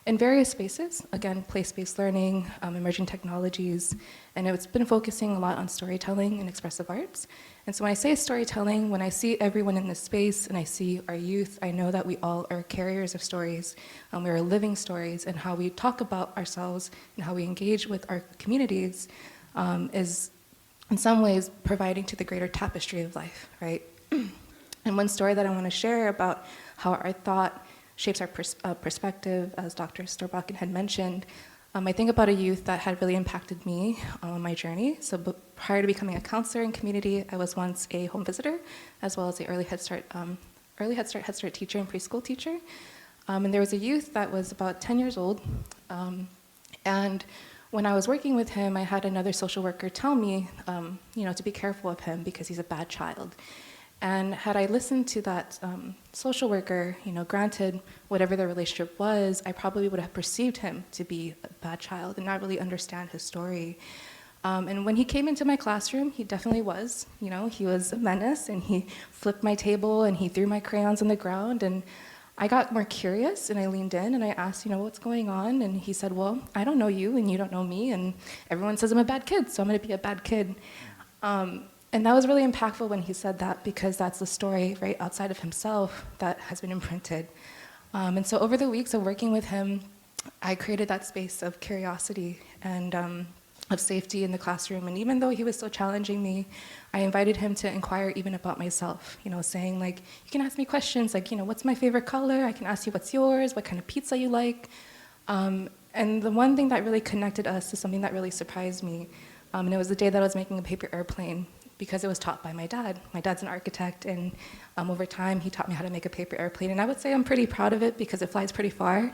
in various spaces, again, place-based learning, emerging technologies, and it's been focusing a lot on storytelling and expressive arts. And so when I say storytelling, when I see everyone in this space and I see our youth, I know that we all are carriers of stories. We are living stories, and how we talk about ourselves and how we engage with our communities is in some ways providing to the greater tapestry of life, right? And one story that I want to share about how our thought shapes our perspective, as Dr. Storbakken had mentioned, I think about a youth that had really impacted me on my journey. So prior to becoming a counselor in community, I was once a home visitor, as well as an early Head Start teacher and preschool teacher. And there was a youth that was about 10 years old. And when I was working with him, I had another social worker tell me, to be careful of him because he's a bad child. And had I listened to that social worker, granted, whatever the relationship was, I probably would have perceived him to be a bad child and not really understand his story. And when he came into my classroom, he definitely was. He was a menace, and he flipped my table, and he threw my crayons on the ground. And I got more curious, and I leaned in, and I asked, what's going on? And he said, well, I don't know you, and you don't know me, and everyone says I'm a bad kid, so I'm going to be a bad kid. And that was really impactful when he said that, because that's the story right outside of himself that has been imprinted. And so over the weeks of working with him, I created that space of curiosity and of safety in the classroom. And even though he was so challenging me, I invited him to inquire even about myself, saying like, you can ask me questions like, what's my favorite color? I can ask you what's yours, what kind of pizza you like. And the one thing that really connected us is something that really surprised me. And it was the day that I was making a paper airplane, because it was taught by my dad. My dad's an architect, and over time, he taught me how to make a paper airplane. And I would say I'm pretty proud of it because it flies pretty far.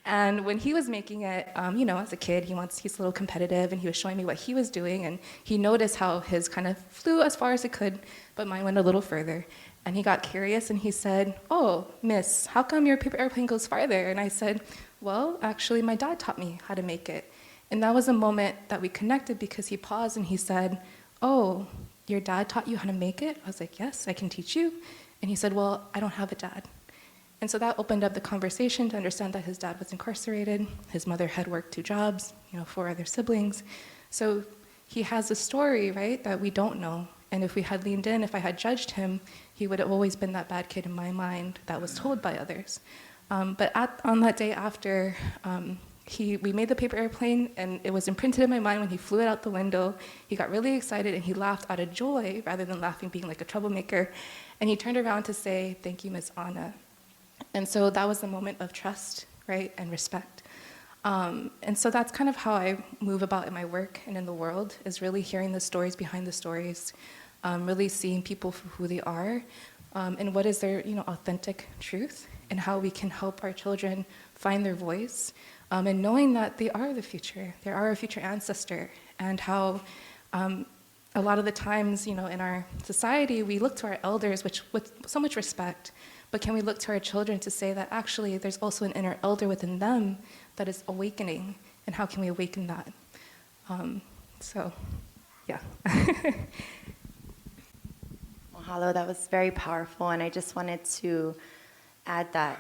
And when he was making it, as a kid, he's a little competitive, and he was showing me what he was doing, and he noticed how his kind of flew as far as it could, but mine went a little further. And he got curious, and he said, oh, miss, how come your paper airplane goes farther? And I said, well, actually, my dad taught me how to make it. And that was a moment that we connected, because he paused and he said, oh, your dad taught you how to make it? I was like, yes, I can teach you. And he said, well, I don't have a dad. And so that opened up the conversation to understand that his dad was incarcerated. His mother had worked 2 jobs, 4 other siblings. So he has a story, right, that we don't know. And if we had leaned in, if I had judged him, he would have always been that bad kid in my mind that was told by others. But on that day after, we made the paper airplane, and it was imprinted in my mind when he flew it out the window. He got really excited, and he laughed out of joy rather than laughing being like a troublemaker. And he turned around to say, thank you, Miss Anna. And so that was the moment of trust, right, and respect. And so that's kind of how I move about in my work and in the world, is really hearing the stories behind the stories, really seeing people for who they are, and what is their authentic truth, and how we can help our children find their voice. And knowing that they are the future, they are a future ancestor, and how a lot of the times, in our society, we look to our elders with so much respect, but can we look to our children to say that actually there's also an inner elder within them that is awakening, and how can we awaken that? Yeah. Mahalo, that was very powerful, and I just wanted to add that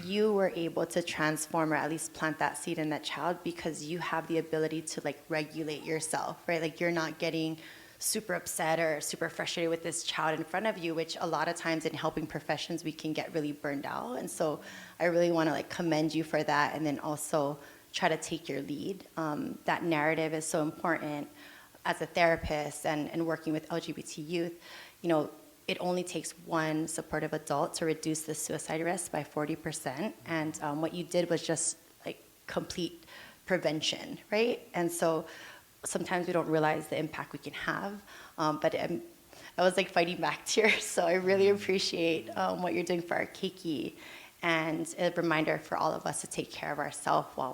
you were able to transform, or at least plant that seed in that child, because you have the ability to regulate yourself, right? Like, you're not getting super upset or super frustrated with this child in front of you, which a lot of times in helping professions we can get really burned out. And so I really want to commend you for that, and then also try to take your lead. That narrative is so important as a therapist and working with LGBT youth. It only takes one supportive adult to reduce the suicide risk by 40%. And what you did was just complete prevention, right? And so sometimes we don't realize the impact we can have. But I was fighting back tears. So I really appreciate what you're doing for our keiki, and a reminder for all of us to take care of ourselves while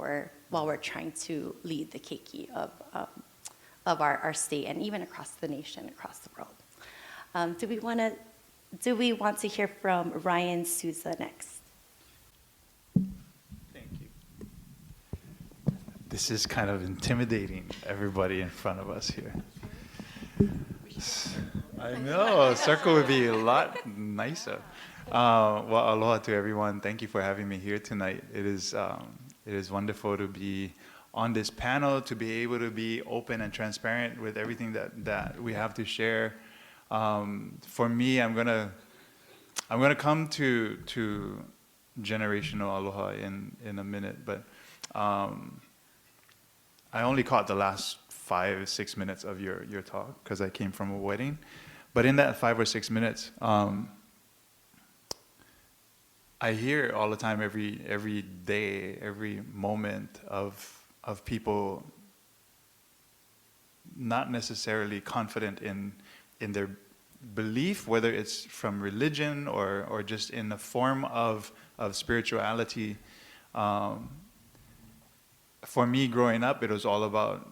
we're trying to lead the keiki of our state, and even across the nation, across the world. Do we want to hear from Ryan Souza next? Thank you. The This is kind of intimidating, everybody in front of us here. I know, circle would be a lot nicer. Well, aloha to everyone. Thank you for having me here tonight. It is wonderful to be on this panel, to be able to be open and transparent with everything that we have to share. For me, I'm gonna come to generational aloha in a minute, but I only caught the last 5 or 6 minutes of your talk because I came from a wedding. But in that 5 or 6 minutes, I hear all the time, every day, every moment of people not necessarily confident in their belief, whether it's from religion or just in the form of spirituality. For me, growing up, it was all about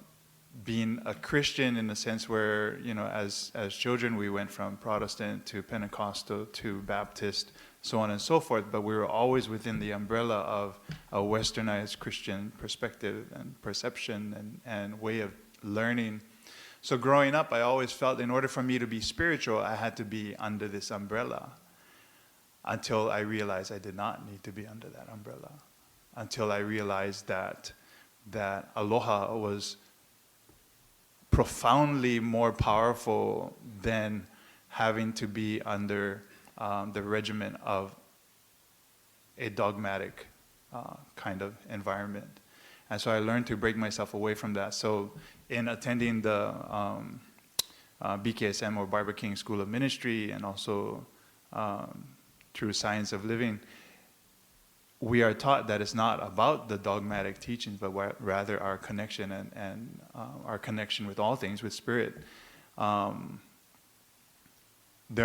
being a Christian in the sense where, as children, we went from Protestant to Pentecostal to Baptist, so on and so forth, but we were always within the umbrella of a westernized Christian perspective and perception and way of learning. So growing up, I always felt in order for me to be spiritual, I had to be under this umbrella, until I realized I did not need to be under that umbrella, until I realized that aloha was profoundly more powerful than having to be under the regimen of a dogmatic kind of environment. And so I learned to break myself away from that. So in attending the BKSM or Barbara King School of Ministry, and also through Science of Living, we are taught that it's not about the dogmatic teachings, but rather our connection and our connection with all things, with spirit. There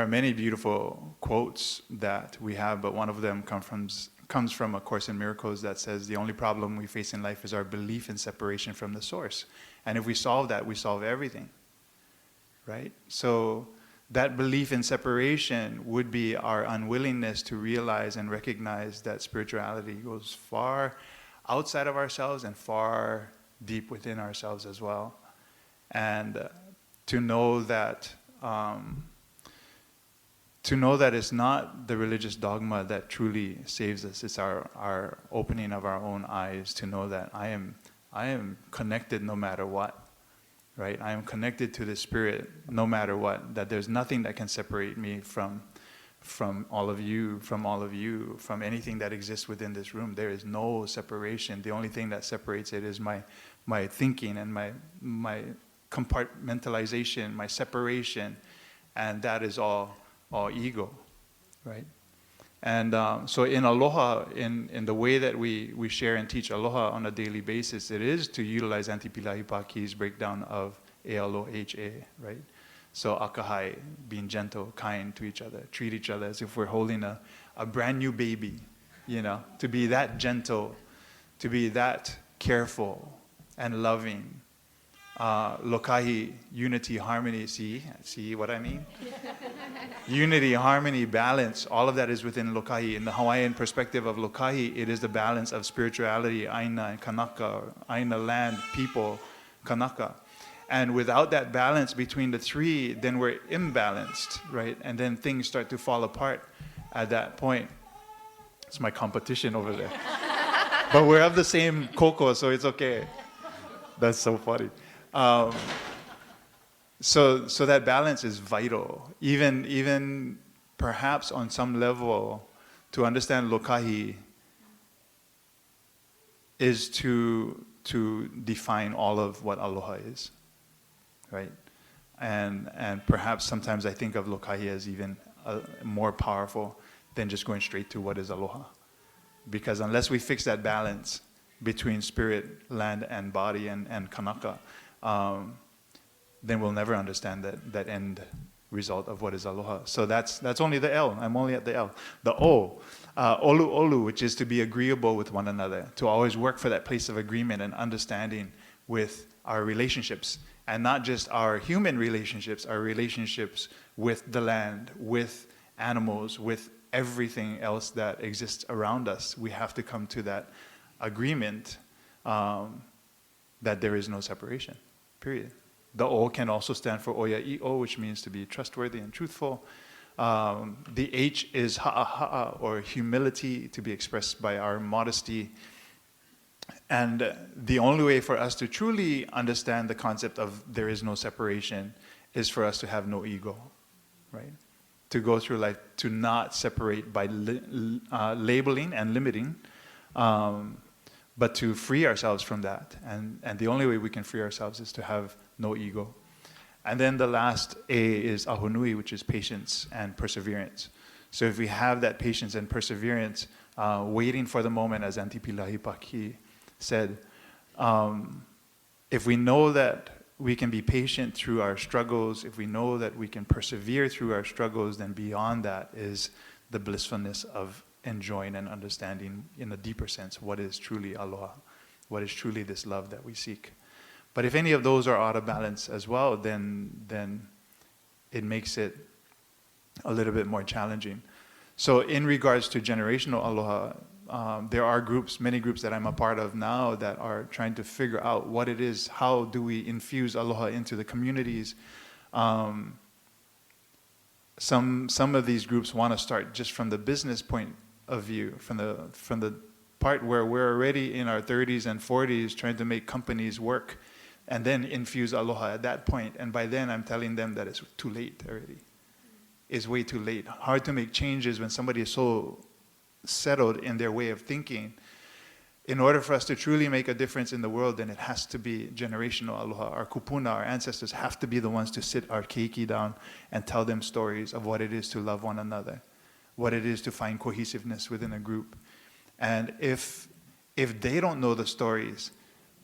are many beautiful quotes that we have, but one of them comes from A Course in Miracles that says the only problem we face in life is our belief in separation from the source. And if we solve that, we solve everything, right? So that belief in separation would be our unwillingness to realize and recognize that spirituality goes far outside of ourselves and far deep within ourselves as well. And to know that it's not the religious dogma that truly saves us. It's our opening of our own eyes to know that I am connected no matter what, right? I am connected to the Spirit no matter what, that there's nothing that can separate me from all of you, from anything that exists within this room. There is no separation. The only thing that separates it is my thinking and my compartmentalization, my separation, and that is all ego, right? And so in aloha, in the way that we share and teach aloha on a daily basis, it is to utilize Auntie Pilahi Paki's breakdown of A-L-O-H-A, right? So akahai, being gentle, kind to each other, treat each other as if we're holding a brand new baby, to be that gentle, to be that careful and loving. Lokahi, unity, harmony, see what I mean? Unity, harmony, balance, all of that is within Lokahi. In the Hawaiian perspective of Lokahi, it is the balance of spirituality, Aina and Kanaka, Aina, land, people, Kanaka. And without that balance between the three, then we're imbalanced, right? And then things start to fall apart at that point. It's my competition over there. But we're of the same koko, so it's okay. That's so funny. So that balance is vital. Even perhaps on some level, to understand Lokahi is to define all of what aloha is, right? And perhaps sometimes I think of Lokahi as even more powerful than just going straight to what is aloha. Because unless we fix that balance between spirit, land, and body, and Kanaka, then we'll never understand that end result of what is aloha. So that's only the L. I'm only at the L. The O, olu olu, which is to be agreeable with one another, to always work for that place of agreement and understanding with our relationships, and not just our human relationships, our relationships with the land, with animals, with everything else that exists around us. We have to come to that agreement that there is no separation, period. The O can also stand for Oya I-O, which means to be trustworthy and truthful. The H is Ha'a, or humility, to be expressed by our modesty. And the only way for us to truly understand the concept of there is no separation is for us to have no ego, right? To go through life, to not separate by labeling and limiting, but to free ourselves from that. And the only way we can free ourselves is to have no ego. And then the last A is Ahonui, which is patience and perseverance. So if we have that patience and perseverance, waiting for the moment, as Antipilahi Paki said, if we know that we can be patient through our struggles, if we know that we can persevere through our struggles, then beyond that is the blissfulness of enjoying and understanding in a deeper sense what is truly aloha, what is truly this love that we seek. But if any of those are out of balance as well, then it makes it a little bit more challenging. So in regards to generational aloha, there are groups, many groups that I'm a part of now that are trying to figure out what it is, how do we infuse aloha into the communities. Some of these groups want to start just from the business point of view, from the part where we're already in our 30s and 40s trying to make companies work, and then infuse aloha at that point. And by then I'm telling them that it's too late already. It's way too late. Hard to make changes when somebody is so settled in their way of thinking. In order for us to truly make a difference in the world, then it has to be generational aloha. Our kupuna, our ancestors, have to be the ones to sit our keiki down and tell them stories of what it is to love one another, what it is to find cohesiveness within a group. And if they don't know the stories,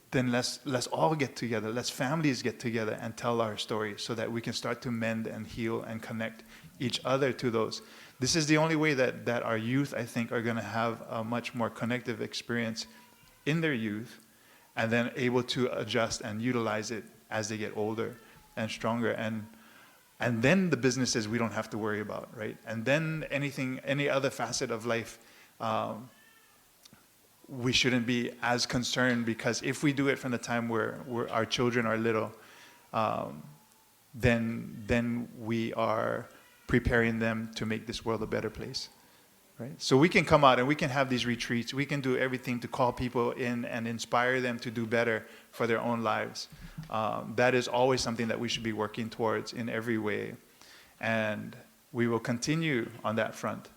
then let's all get together, let's families get together and tell our stories so that we can start to mend and heal and connect each other to those. This is the only way that our youth, I think, are going to have a much more connective experience in their youth, and then able to adjust and utilize it as they get older and stronger. And then the businesses we don't have to worry about, right? And then any other facet of life, we shouldn't be as concerned, because if we do it from the time where our children are little, then we are preparing them to make this world a better place, right? So we can come out and we can have these retreats. We can do everything to call people in and inspire them to do better for their own lives. That is always something that we should be working towards in every way. And we will continue on that front,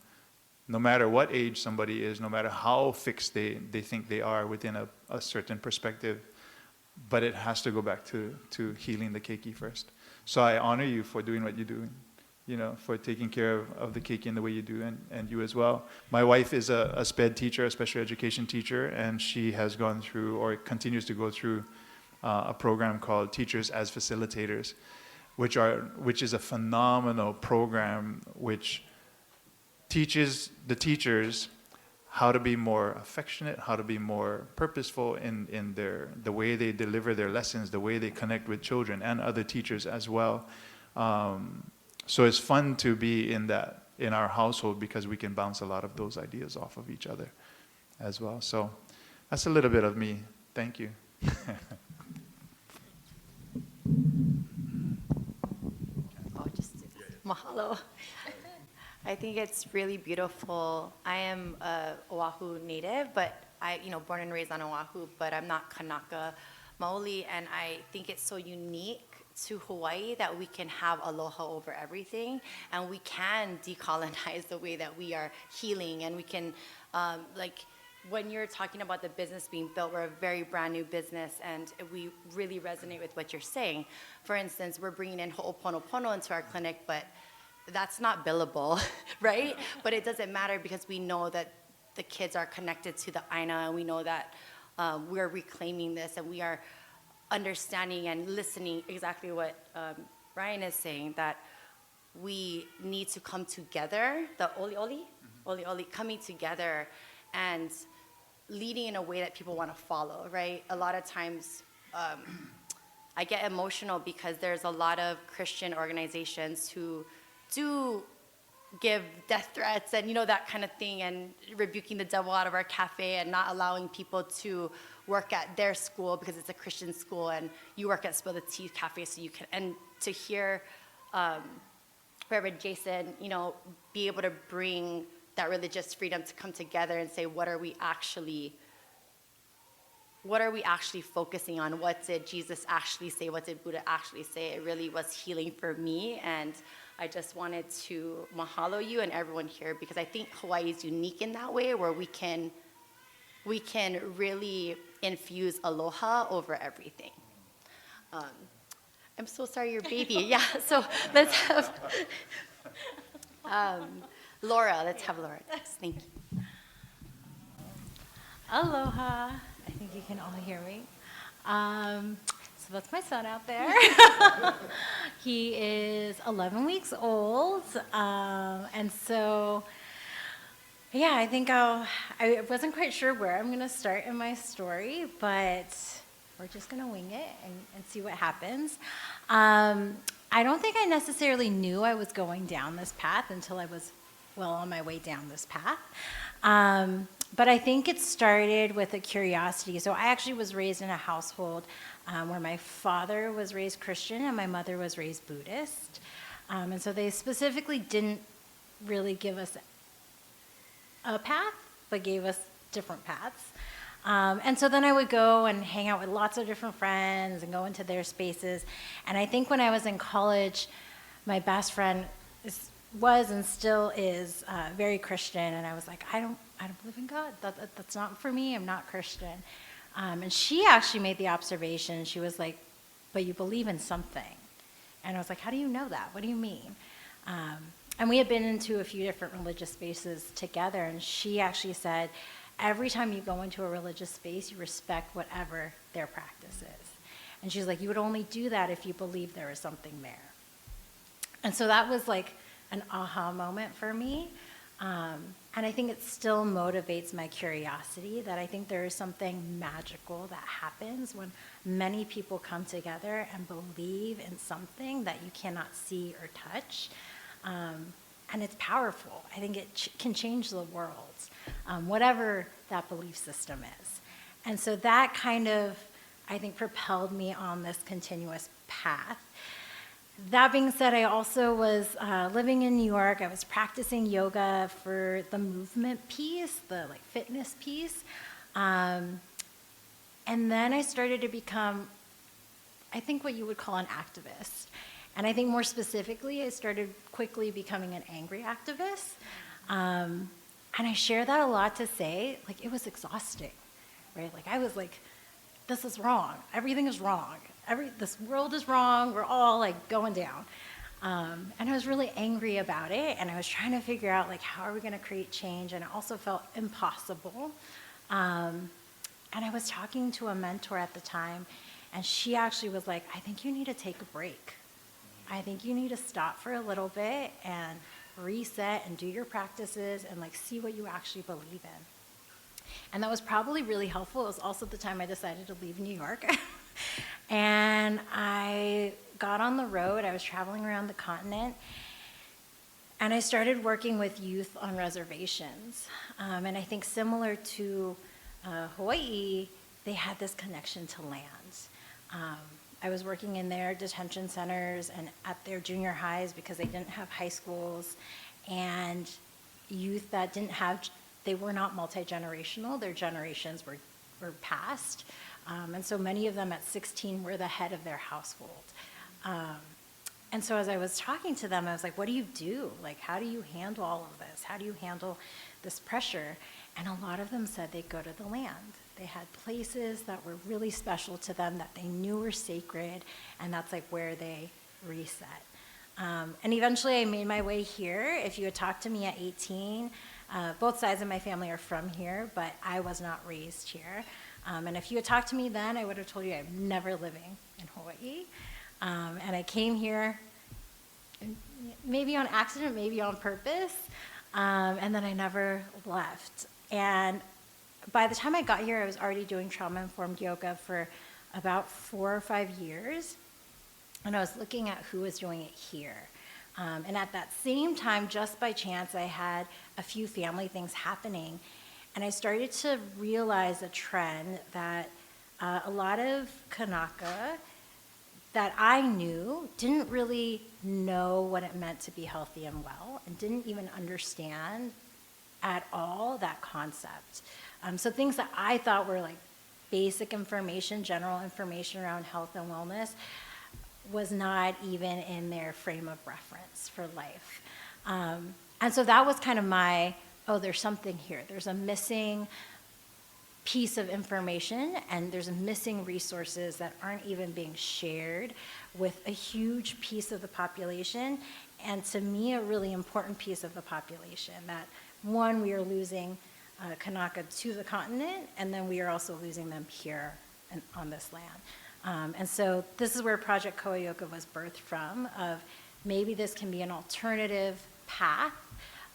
no matter what age somebody is, no matter how fixed they think they are within a certain perspective. But it has to go back to healing the keiki first. So I honor you for doing what you do, for taking care of the keiki in the way you do, and you as well. My wife is a SPED teacher, a special education teacher, and she has gone through, or continues to go through, a program called Teachers as Facilitators, which is a phenomenal program which teaches the teachers how to be more affectionate, how to be more purposeful in the way they deliver their lessons, the way they connect with children and other teachers as well. So it's fun to be in our household, because we can bounce a lot of those ideas off of each other as well. So that's a little bit of me. Thank you. Mahalo. I think it's really beautiful. I am a Oahu native, but born and raised on Oahu, but I'm not Kanaka Maoli, and I think it's so unique to Hawaii that we can have aloha over everything, and we can decolonize the way that we are healing, and we can, when you're talking about the business being built, we're a very brand new business, and we really resonate with what you're saying. For instance, we're bringing in ho'oponopono into our clinic, but that's not billable, right? But it doesn't matter, because we know that the kids are connected to the aina, and we know that we're reclaiming this, and we are understanding and listening exactly what Ryan is saying, that we need to come together, the oli coming together and leading in a way that people want to follow, right? A lot of times I get emotional because there's a lot of Christian organizations who do give death threats and, that kind of thing, and rebuking the devil out of our cafe and not allowing people to work at their school because it's a Christian school and you work at Spill the Tea Cafe so you can, and to hear Reverend Jason, be able to bring that religious freedom to come together and say, what are we actually focusing on? What did Jesus actually say? What did Buddha actually say? It really was healing for me, and I just wanted to mahalo you and everyone here, because I think Hawaii is unique in that way, where we can really infuse aloha over everything. I'm so sorry, your baby. Yeah, so let's have Laura. Let's have Laura. Thank you. Aloha. I think you can all hear me. So that's my son out there. He is 11 weeks old. And so, yeah, I think I wasn't quite sure where I'm going to start in my story, but we're just going to wing it and see what happens. I don't think I necessarily knew I was going down this path until I was well on my way down this path. But I think it started with a curiosity. So I actually was raised in a household where my father was raised Christian and my mother was raised Buddhist. And so they specifically didn't really give us a path, but gave us different paths. And so then I would go and hang out with lots of different friends and go into their spaces. And I think when I was in college, my best friend was and still is very Christian, and I was like, I don't believe in God. That's not for me. I'm not Christian. And she actually made the observation. She was like, but you believe in something. And I was like, how do you know that? What do you mean? And we had been into a few different religious spaces together, and she actually said, every time you go into a religious space, you respect whatever their practice is. And she's like, you would only do that if you believe there is something there. And so that was like an aha moment for me. And I think it still motivates my curiosity, that I think there is something magical that happens when many people come together and believe in something that you cannot see or touch. And it's powerful. I think it can change the world, whatever that belief system is. And so that kind of, I think, propelled me on this continuous path. That being said, I also was living in New York. I was practicing yoga for the movement piece, the fitness piece. And then I started to become, I think, what you would call an activist. And I think more specifically, I started quickly becoming an angry activist. And I share that a lot to say, it was exhausting, right? I was like, this is wrong. Everything is wrong. This world is wrong. We're all going down. And I was really angry about it. And I was trying to figure out how are we going to create change? And it also felt impossible. And I was talking to a mentor at the time, and she actually was like, I think you need to take a break. I think you need to stop for a little bit and reset and do your practices and see what you actually believe in. And that was probably really helpful. It was also the time I decided to leave New York. And I got on the road. I was traveling around the continent, and I started working with youth on reservations. And I think similar to Hawaii, they had this connection to land. I was working in their detention centers and at their junior highs because they didn't have high schools, and youth that they were not multi-generational. Their generations were past. And so many of them at 16 were the head of their household. And so as I was talking to them, I was like, what do you do? How do you handle all of this? How do you handle this pressure? And a lot of them said they'd go to the land. They had places that were really special to them that they knew were sacred, and that's where they reset. And eventually I made my way here. If you had talked to me at 18, both sides of my family are from here, but I was not raised here. And if you had talked to me then, I would have told you I'm never living in Hawaii. And I came here maybe on accident, maybe on purpose, and then I never left. And by the time I got here, I was already doing trauma-informed yoga for about 4 or 5 years. And I was looking at who was doing it here. And at that same time, just by chance, I had a few family things happening. And I started to realize a trend that a lot of Kanaka that I knew didn't really know what it meant to be healthy and well, and didn't even understand at all that concept. So things that I thought were like basic information, general information around health and wellness, was not even in their frame of reference for life. And so that was kind of my, oh, there's something here. There's a missing piece of information, and there's missing resources that aren't even being shared with a huge piece of the population, and to me, a really important piece of the population. That one, we are losing Kanaka to the continent, and then we are also losing them here on this land. And so this is where Project Koayoka was birthed from, of maybe this can be an alternative path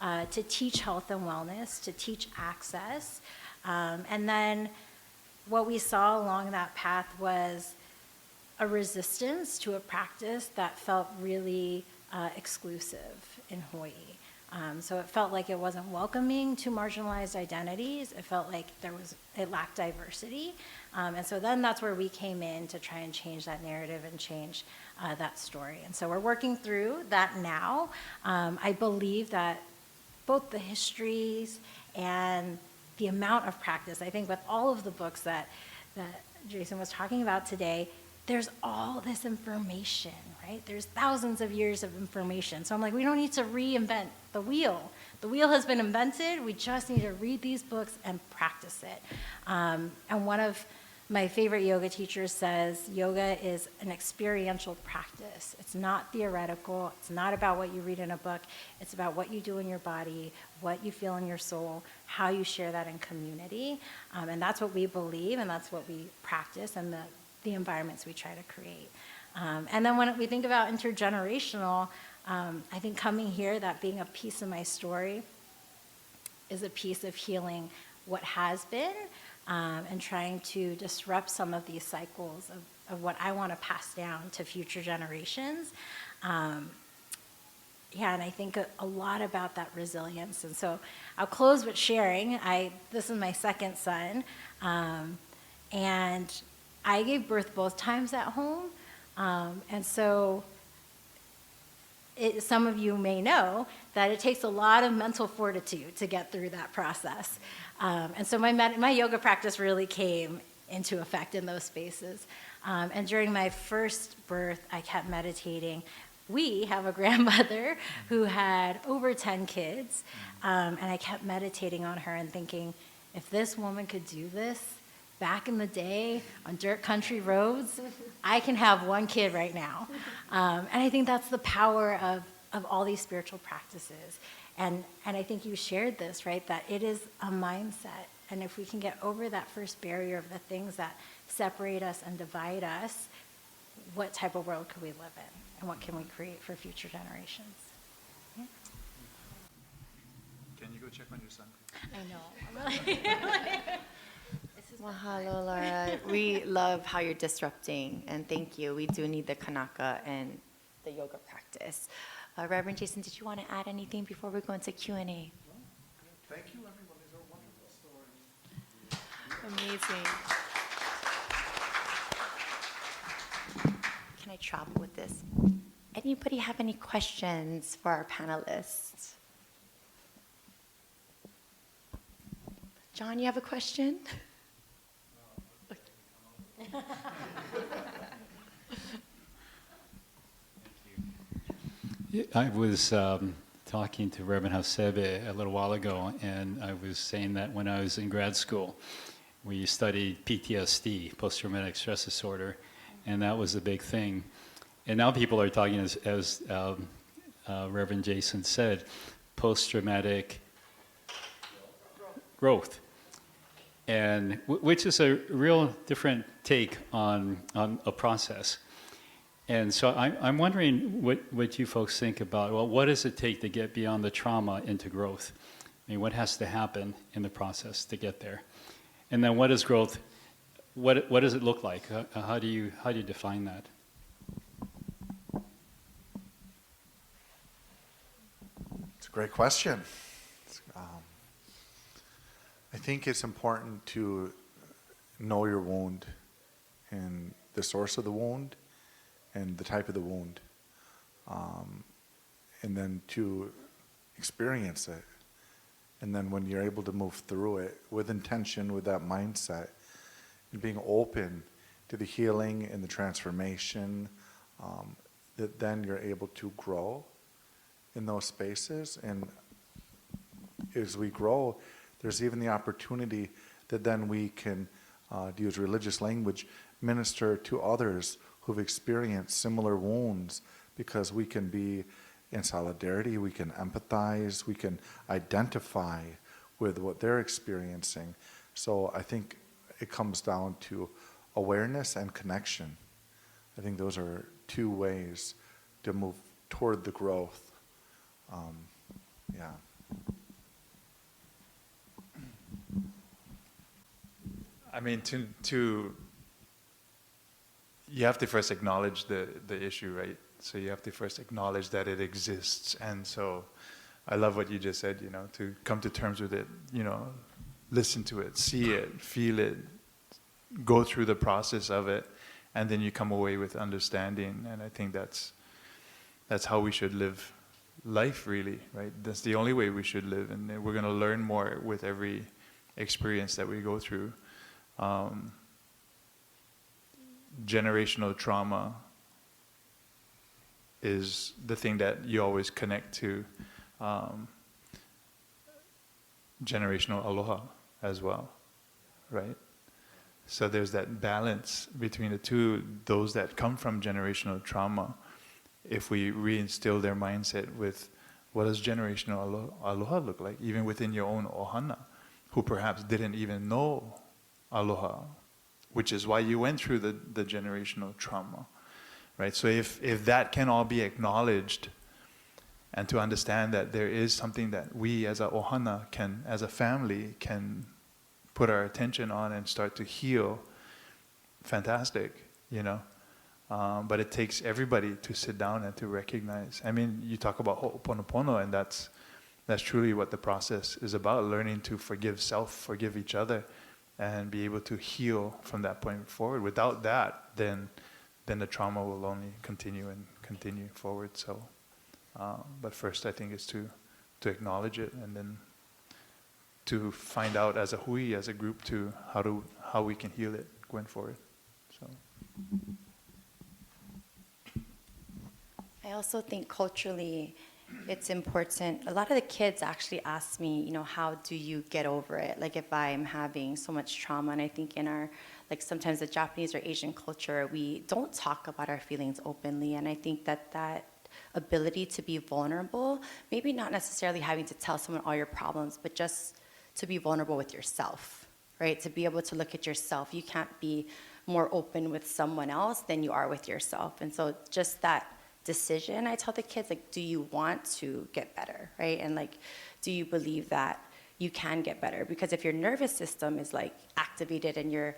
to teach health and wellness, to teach access. And then what we saw along that path was a resistance to a practice that felt really exclusive in Hawaii. So it felt like it wasn't welcoming to marginalized identities. It felt like it lacked diversity. And so then that's where we came in to try and change that narrative and change that story. And so we're working through that now. I believe that both the histories and the amount of practice, I think with all of the books that Jason was talking about today, there's all this information, right? There's thousands of years of information. So I'm like, we don't need to reinvent the wheel. The wheel has been invented. We just need to read these books and practice it. And one of my favorite yoga teachers says, yoga is an experiential practice. It's not theoretical. It's not about what you read in a book. It's about what you do in your body, what you feel in your soul, how you share that in community. And that's what we believe, and that's what we practice, and the environments we try to create. And then when we think about intergenerational, I think coming here, that being a piece of my story is a piece of healing what has been, and trying to disrupt some of these cycles of what I want to pass down to future generations. Yeah, and I think a lot about that resilience. And so I'll close with sharing. This is my second son, and I gave birth both times at home. And so some of you may know that it takes a lot of mental fortitude to get through that process. And so my yoga practice really came into effect in those spaces. And during my first birth, I kept meditating. We have a grandmother who had over 10 kids, and I kept meditating on her and thinking, if this woman could do this back in the day on dirt country roads, I can have one kid right now. And I think that's the power of all these spiritual practices. And I think you shared this, right, that it is a mindset. And if we can get over that first barrier of the things that separate us and divide us, what type of world could we live in? And what can we create for future generations? Yeah. Can you go check on your son? I know. Mahalo, Laura. We love how you're disrupting, and thank you. We do need the Kanaka and the yoga practice. Reverend Jason, did you want to add anything before we go into Q&A? Thank you, everyone. These are wonderful stories. Amazing. Can I travel with this? Anybody have any questions for our panelists? John, you have a question? I was talking to Rimban Hasebe a little while ago, and I was saying that when I was in grad school, we studied PTSD, post-traumatic stress disorder, and that was a big thing. And now people are talking, as Reverend Jason said, post-traumatic growth, and which is a real different take on a process. And so I'm wondering what you folks think about, well, what does it take to get beyond the trauma into growth? I mean, what has to happen in the process to get there? And then what is growth? What does it look like? How do you define that? Great question. I think it's important to know your wound and the source of the wound and the type of the wound, and then to experience it. And then when you're able to move through it with intention, with that mindset, and being open to the healing and the transformation, that then you're able to grow in those spaces. And as we grow, there's even the opportunity that then we can, to use religious language, minister to others who've experienced similar wounds, because we can be in solidarity, we can empathize, we can identify with what they're experiencing. So I think it comes down to awareness and connection. I think those are two ways to move toward the growth. Yeah. I mean, you have to first acknowledge the issue, right? So you have to first acknowledge that it exists. And so I love what you just said, to come to terms with it, listen to it, see it, feel it, go through the process of it, and then you come away with understanding. And I think that's how we should live life, really, right? That's the only way we should live. And we're going to learn more with every experience that we go through. Generational trauma is the thing that you always connect to generational aloha as well, right? So there's that balance between the two. Those that come from generational trauma, if we reinstill their mindset with what does generational aloha look like, even within your own ohana, who perhaps didn't even know aloha, which is why you went through the generational trauma, right? So if that can all be acknowledged, and to understand that there is something that we as a ohana can, as a family, can put our attention on and start to heal, fantastic, but it takes everybody to sit down and to recognize. I mean, you talk about ho'oponopono, and that's truly what the process is about, learning to forgive self, forgive each other, and be able to heal from that point forward. Without that, then the trauma will only continue and continue forward. So, but first, I think is to acknowledge it, and then to find out as a hui, as a group, to how we can heal it going forward. So. I also think culturally, it's important. A lot of the kids actually ask me, how do you get over it? Like if I'm having so much trauma, and I think in our, like sometimes the Japanese or Asian culture, we don't talk about our feelings openly. And I think that ability to be vulnerable, maybe not necessarily having to tell someone all your problems, but just to be vulnerable with yourself, right? To be able to look at yourself. You can't be more open with someone else than you are with yourself. And so just that decision, I tell the kids, like, do you want to get better, right? And like, do you believe that you can get better? Because if your nervous system is like activated and you're,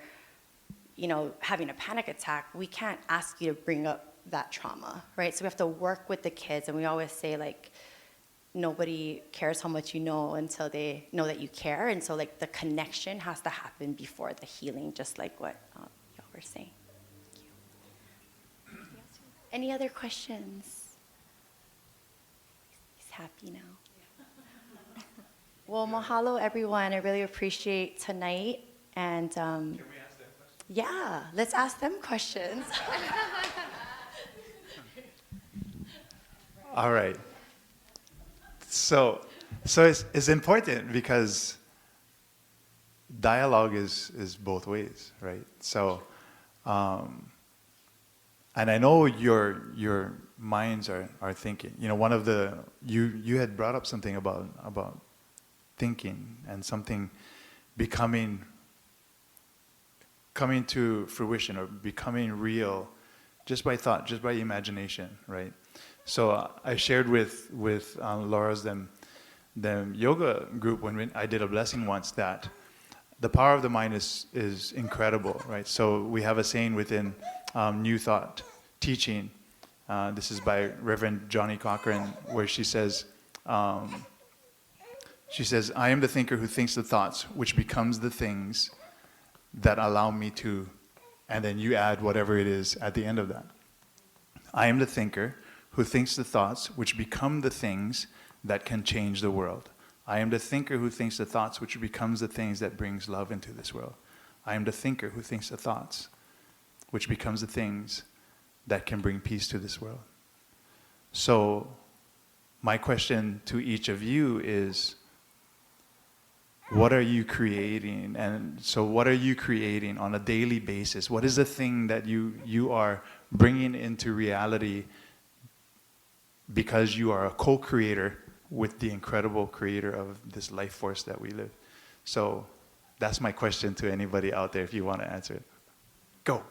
having a panic attack, we can't ask you to bring up that trauma, right? So we have to work with the kids, and we always say like, nobody cares how much you know until they know that you care. And so like the connection has to happen before the healing, just like what y'all were saying. Any other questions? He's happy now. Well, mahalo, everyone. I really appreciate tonight. And can we ask them questions? Yeah, let's ask them questions. All right. So it's important because dialogue is both ways, right? So. And I know your minds are thinking. One of you had brought up something about thinking and something coming to fruition or becoming real just by thought, just by imagination, right? So I shared with Laura's them yoga group when I did a blessing once that the power of the mind is incredible, right? So we have a saying within New Thought teaching. This is by Reverend Johnny Cochran, where she says, She says, I am the thinker who thinks the thoughts, which becomes the things that allow me to, and then you add whatever it is at the end of that. I am the thinker who thinks the thoughts, which become the things that can change the world. I am the thinker who thinks the thoughts, which becomes the things that brings love into this world. I am the thinker who thinks the thoughts, which becomes the things that can bring peace to this world. So, my question to each of you is, what are you creating? And so what are you creating on a daily basis? What is the thing that you are bringing into reality because you are a co-creator with the incredible creator of this life force that we live? So that's my question to anybody out there if you want to answer it. Go.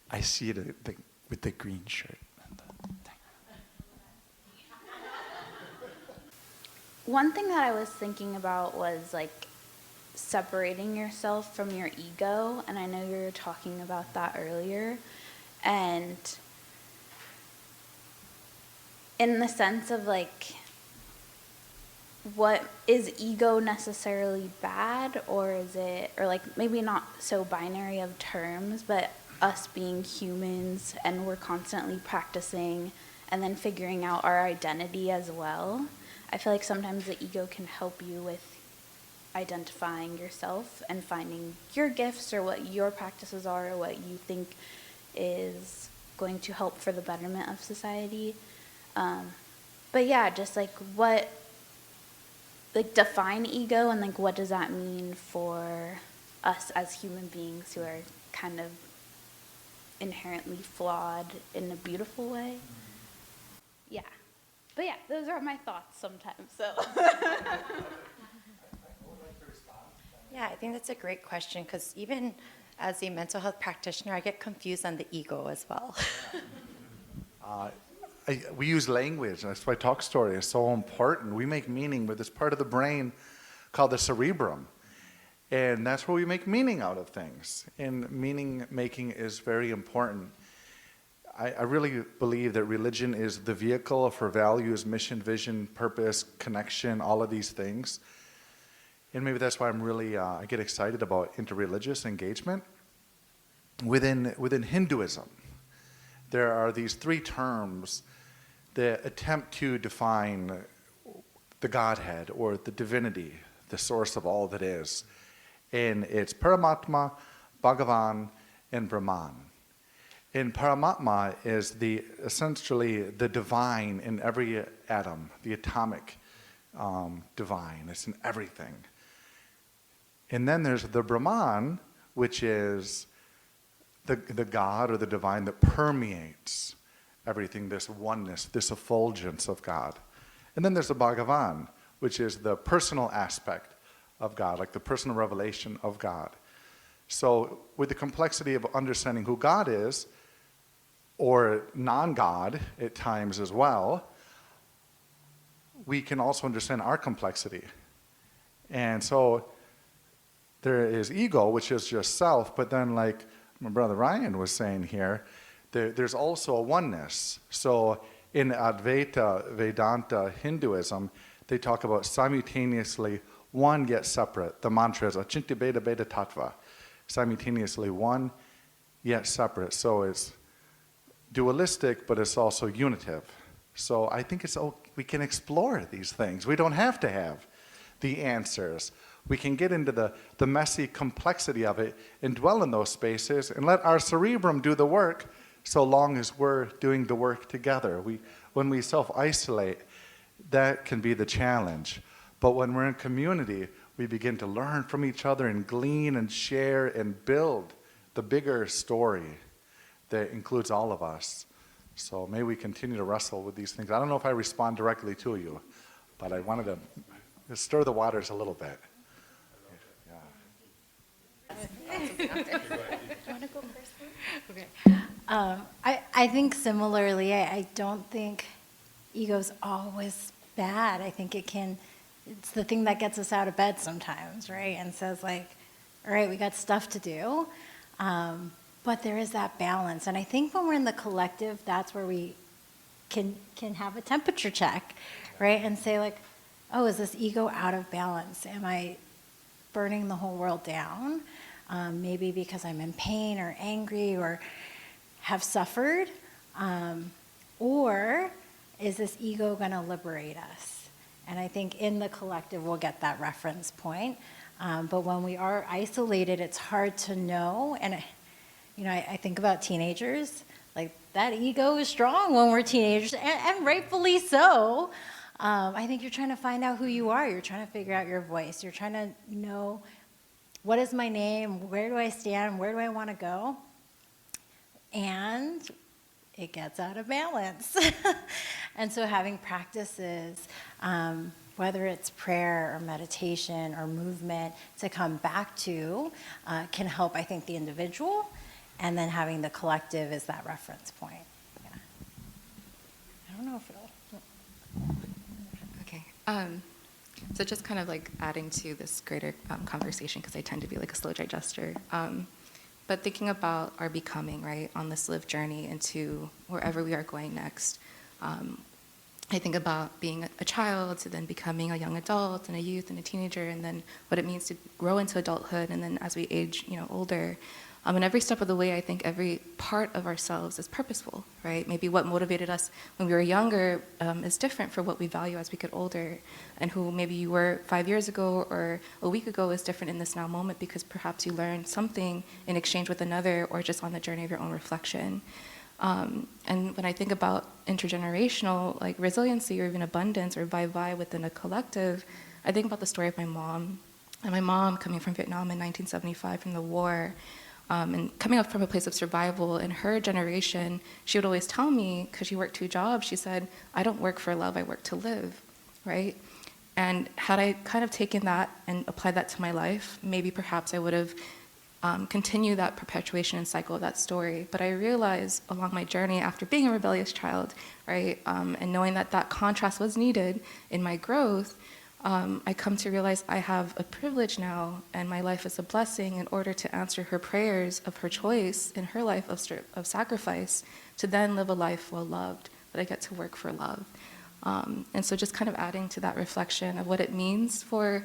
I see it with the green shirt. One thing that I was thinking about was like separating yourself from your ego, and I know you were talking about that earlier, and in the sense of like, what is ego necessarily bad, or is it, or like maybe not so binary of terms, but us being humans and we're constantly practicing and then figuring out our identity as well. I feel like sometimes the ego can help you with identifying yourself and finding your gifts or what your practices are or what you think is going to help for the betterment of society. But yeah, just like what, like define ego and like what does that mean for us as human beings who are kind of inherently flawed in a beautiful way? Yeah. But yeah, those are my thoughts sometimes, so. Yeah, I think that's a great question because even as a mental health practitioner, I get confused on the ego as well. We use language, and that's why talk story is so important. We make meaning with this part of the brain called the cerebrum. And that's where we make meaning out of things. And meaning making is very important. I really believe that religion is the vehicle for values, mission, vision, purpose, connection, all of these things. And maybe that's why I'm really, I get excited about interreligious engagement. Within Hinduism, there are these three terms that attempt to define the Godhead or the divinity, the source of all that is. And it's Paramatma, Bhagavan, and Brahman. And Paramatma is essentially the divine in every atom, the atomic divine. It's in everything. And then there's the Brahman, which is the God or the divine that permeates everything, this oneness, this effulgence of God. And then there's the Bhagavan, which is the personal aspect of God, like the personal revelation of God. So with the complexity of understanding who God is, or non-God at times as well, we can also understand our complexity. And so there is ego, which is just self, but then like my brother Ryan was saying here, there's also a oneness. So in Advaita Vedanta Hinduism, they talk about simultaneously one yet separate. The mantra is Achinti Beda Beda Tattva. Simultaneously one yet separate. So it's dualistic, but it's also unitive. So I think we can explore these things. We don't have to have the answers. We can get into the messy complexity of it and dwell in those spaces and let our cerebrum do the work so long as we're doing the work together. When we self-isolate, that can be the challenge. But when we're in community, we begin to learn from each other and glean and share and build the bigger story that includes all of us. So may we continue to wrestle with these things. I don't know if I respond directly to you, but I wanted to stir the waters a little bit. Okay. I think similarly, I don't think ego's always bad. I think it's the thing that gets us out of bed sometimes, right? And says like, all right, we got stuff to do. But there is that balance. And I think when we're in the collective, that's where we can have a temperature check, right? And say like, oh, is this ego out of balance? Am I burning the whole world down? Maybe because I'm in pain or angry or have suffered? Or is this ego going to liberate us? And I think in the collective we'll get that reference point. But when we are isolated, it's hard to know. And I think about teenagers. Like, that ego is strong when we're teenagers, and rightfully so. I think you're trying to find out who you are. You're trying to figure out your voice. You're trying to know, what is my name? Where do I stand? Where do I want to go? And it gets out of balance. And so having practices, whether it's prayer or meditation or movement, to come back to can help, I think, the individual. And then having the collective is that reference point. Yeah. I don't know if it'll... Okay. So just kind of like adding to this greater conversation, because I tend to be like a slow digester. But thinking about our becoming, right, on this lived journey into wherever we are going next. I think about being a child to then becoming a young adult and a youth and a teenager, and then what it means to grow into adulthood, and then as we age, older. And every step of the way, I think every part of ourselves is purposeful, right? Maybe what motivated us when we were younger is different for what we value as we get older. And who maybe you were 5 years ago or a week ago is different in this now moment, because perhaps you learned something in exchange with another, or just on the journey of your own reflection. And when I think about intergenerational, like resiliency or even abundance or vai-vai within a collective, I think about the story of my mom. And my mom coming from Vietnam in 1975 from the war, and coming up from a place of survival. In her generation, she would always tell me, because she worked 2 jobs, she said, I don't work for love, I work to live, right? And had I kind of taken that and applied that to my life, maybe perhaps I would have continued that perpetuation and cycle of that story. But I realized along my journey, after being a rebellious child, right, and knowing that that contrast was needed in my growth, I come to realize I have a privilege now, and my life is a blessing, in order to answer her prayers of her choice in her life of sacrifice, to then live a life well loved, that I get to work for love. And so just kind of adding to that reflection of what it means for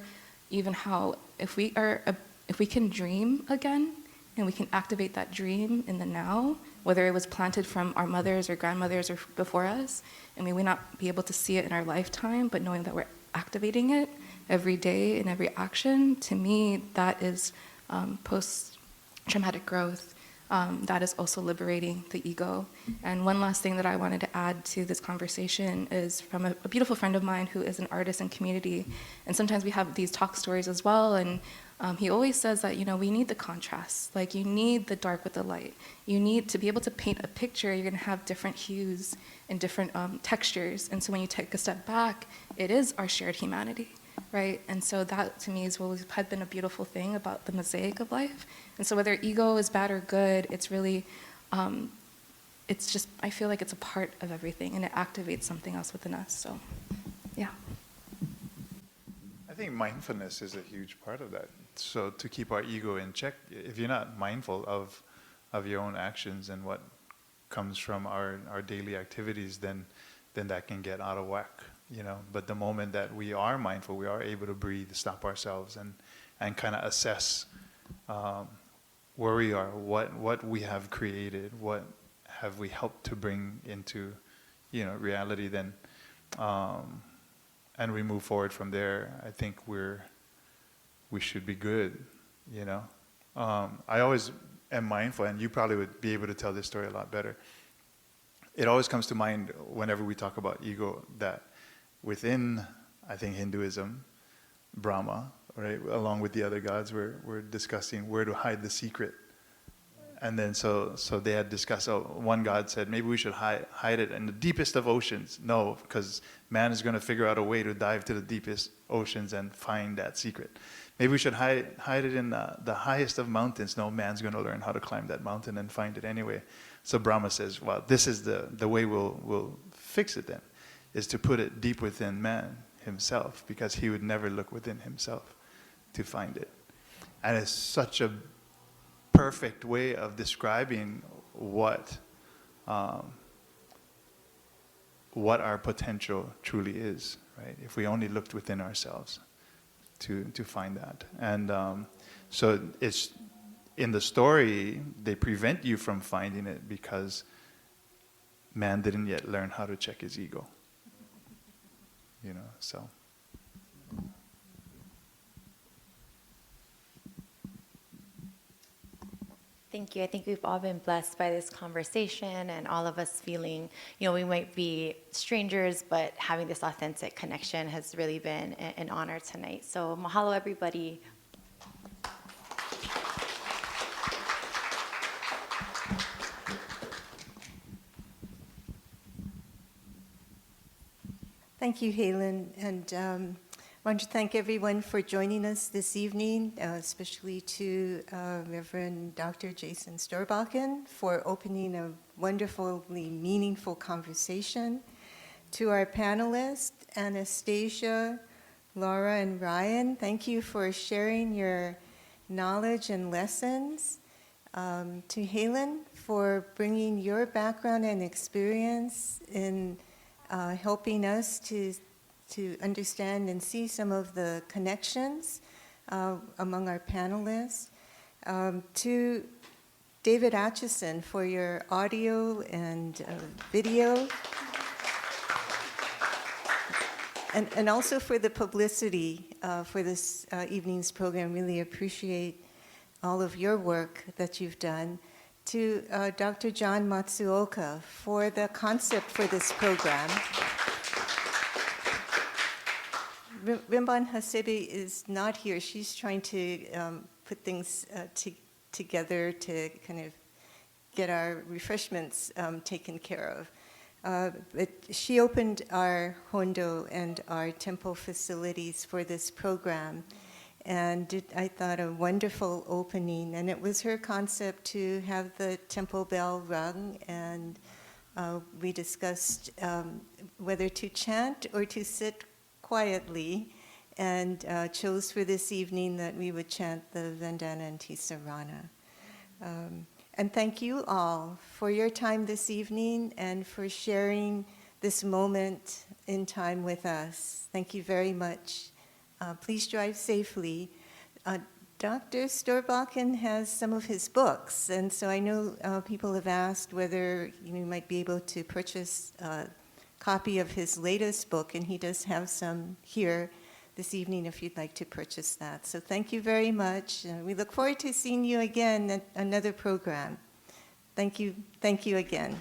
even how, if we can dream again, and we can activate that dream in the now, whether it was planted from our mothers or grandmothers or before us, and we may not be able to see it in our lifetime, but knowing that we're activating it every day in every action, to me, that is post-traumatic growth. That is also liberating the ego. And one last thing that I wanted to add to this conversation is from a beautiful friend of mine who is an artist in community. And sometimes we have these talk stories as well, and he always says that, we need the contrast. Like, you need the dark with the light. You need to be able to paint a picture. You're going to have different hues and different textures. And so when you take a step back, it is our shared humanity, right? And so that, to me, is what has been a beautiful thing about the mosaic of life. And so whether ego is bad or good, it's really, it's just, I feel like it's a part of everything, and it activates something else within us. So, yeah. I think mindfulness is a huge part of that. So to keep our ego in check, if you're not mindful of your own actions and what comes from our daily activities, then that can get out of whack, But the moment that we are mindful, we are able to breathe, stop ourselves, and kind of assess where we are, what we have created, what have we helped to bring into, reality, then, and we move forward from there. I think we should be good, I always am mindful, and you probably would be able to tell this story a lot better. It always comes to mind whenever we talk about ego, that within, I think, Hinduism, Brahma, right, along with the other gods, we're discussing where to hide the secret. And then so they had discussed, one god said, maybe we should hide it in the deepest of oceans. No, because man is going to figure out a way to dive to the deepest oceans and find that secret. Maybe we should hide it in the highest of mountains. No, man's going to learn how to climb that mountain and find it anyway. So Brahma says, well, this is the way we'll fix it then, is to put it deep within man himself, because he would never look within himself to find it. And it's such a perfect way of describing what what our potential truly is, right? If we only looked within ourselves to find that. And so it's in the story, they prevent you from finding it because man didn't yet learn how to check his ego. You know, so. Thank you. I think we've all been blessed by this conversation, and all of us feeling, we might be strangers, but having this authentic connection has really been an honor tonight. So mahalo, everybody. Thank you, Haylin, and I want to thank everyone for joining us this evening, especially to Reverend Dr. Jason Storbakken for opening a wonderfully meaningful conversation, to our panelists, Anastasia, Laura, and Ryan. Thank you for sharing your knowledge and lessons. To Haylin for bringing your background and experience in helping us to understand and see some of the connections among our panelists. To David Atchison for your audio and video. And also for the publicity for this evening's program. Really appreciate all of your work that you've done. To Dr. John Matsuoka for the concept for this program. Rimban Hasebe is not here. She's trying to put things together to kind of get our refreshments taken care of. But she opened our hondo and our temple facilities for this program, and did, I thought, a wonderful opening. And it was her concept to have the temple bell rung, and we discussed whether to chant or to sit quietly, and chose for this evening that we would chant the Vandana and Ti-sarana. And thank you all for your time this evening and for sharing this moment in time with us. Thank you very much. Please drive safely. Dr. Storbakken has some of his books, and so I know people have asked whether you might be able to purchase copy of his latest book, and he does have some here this evening if you'd like to purchase that. So thank you very much. We look forward to seeing you again at another program. Thank you again.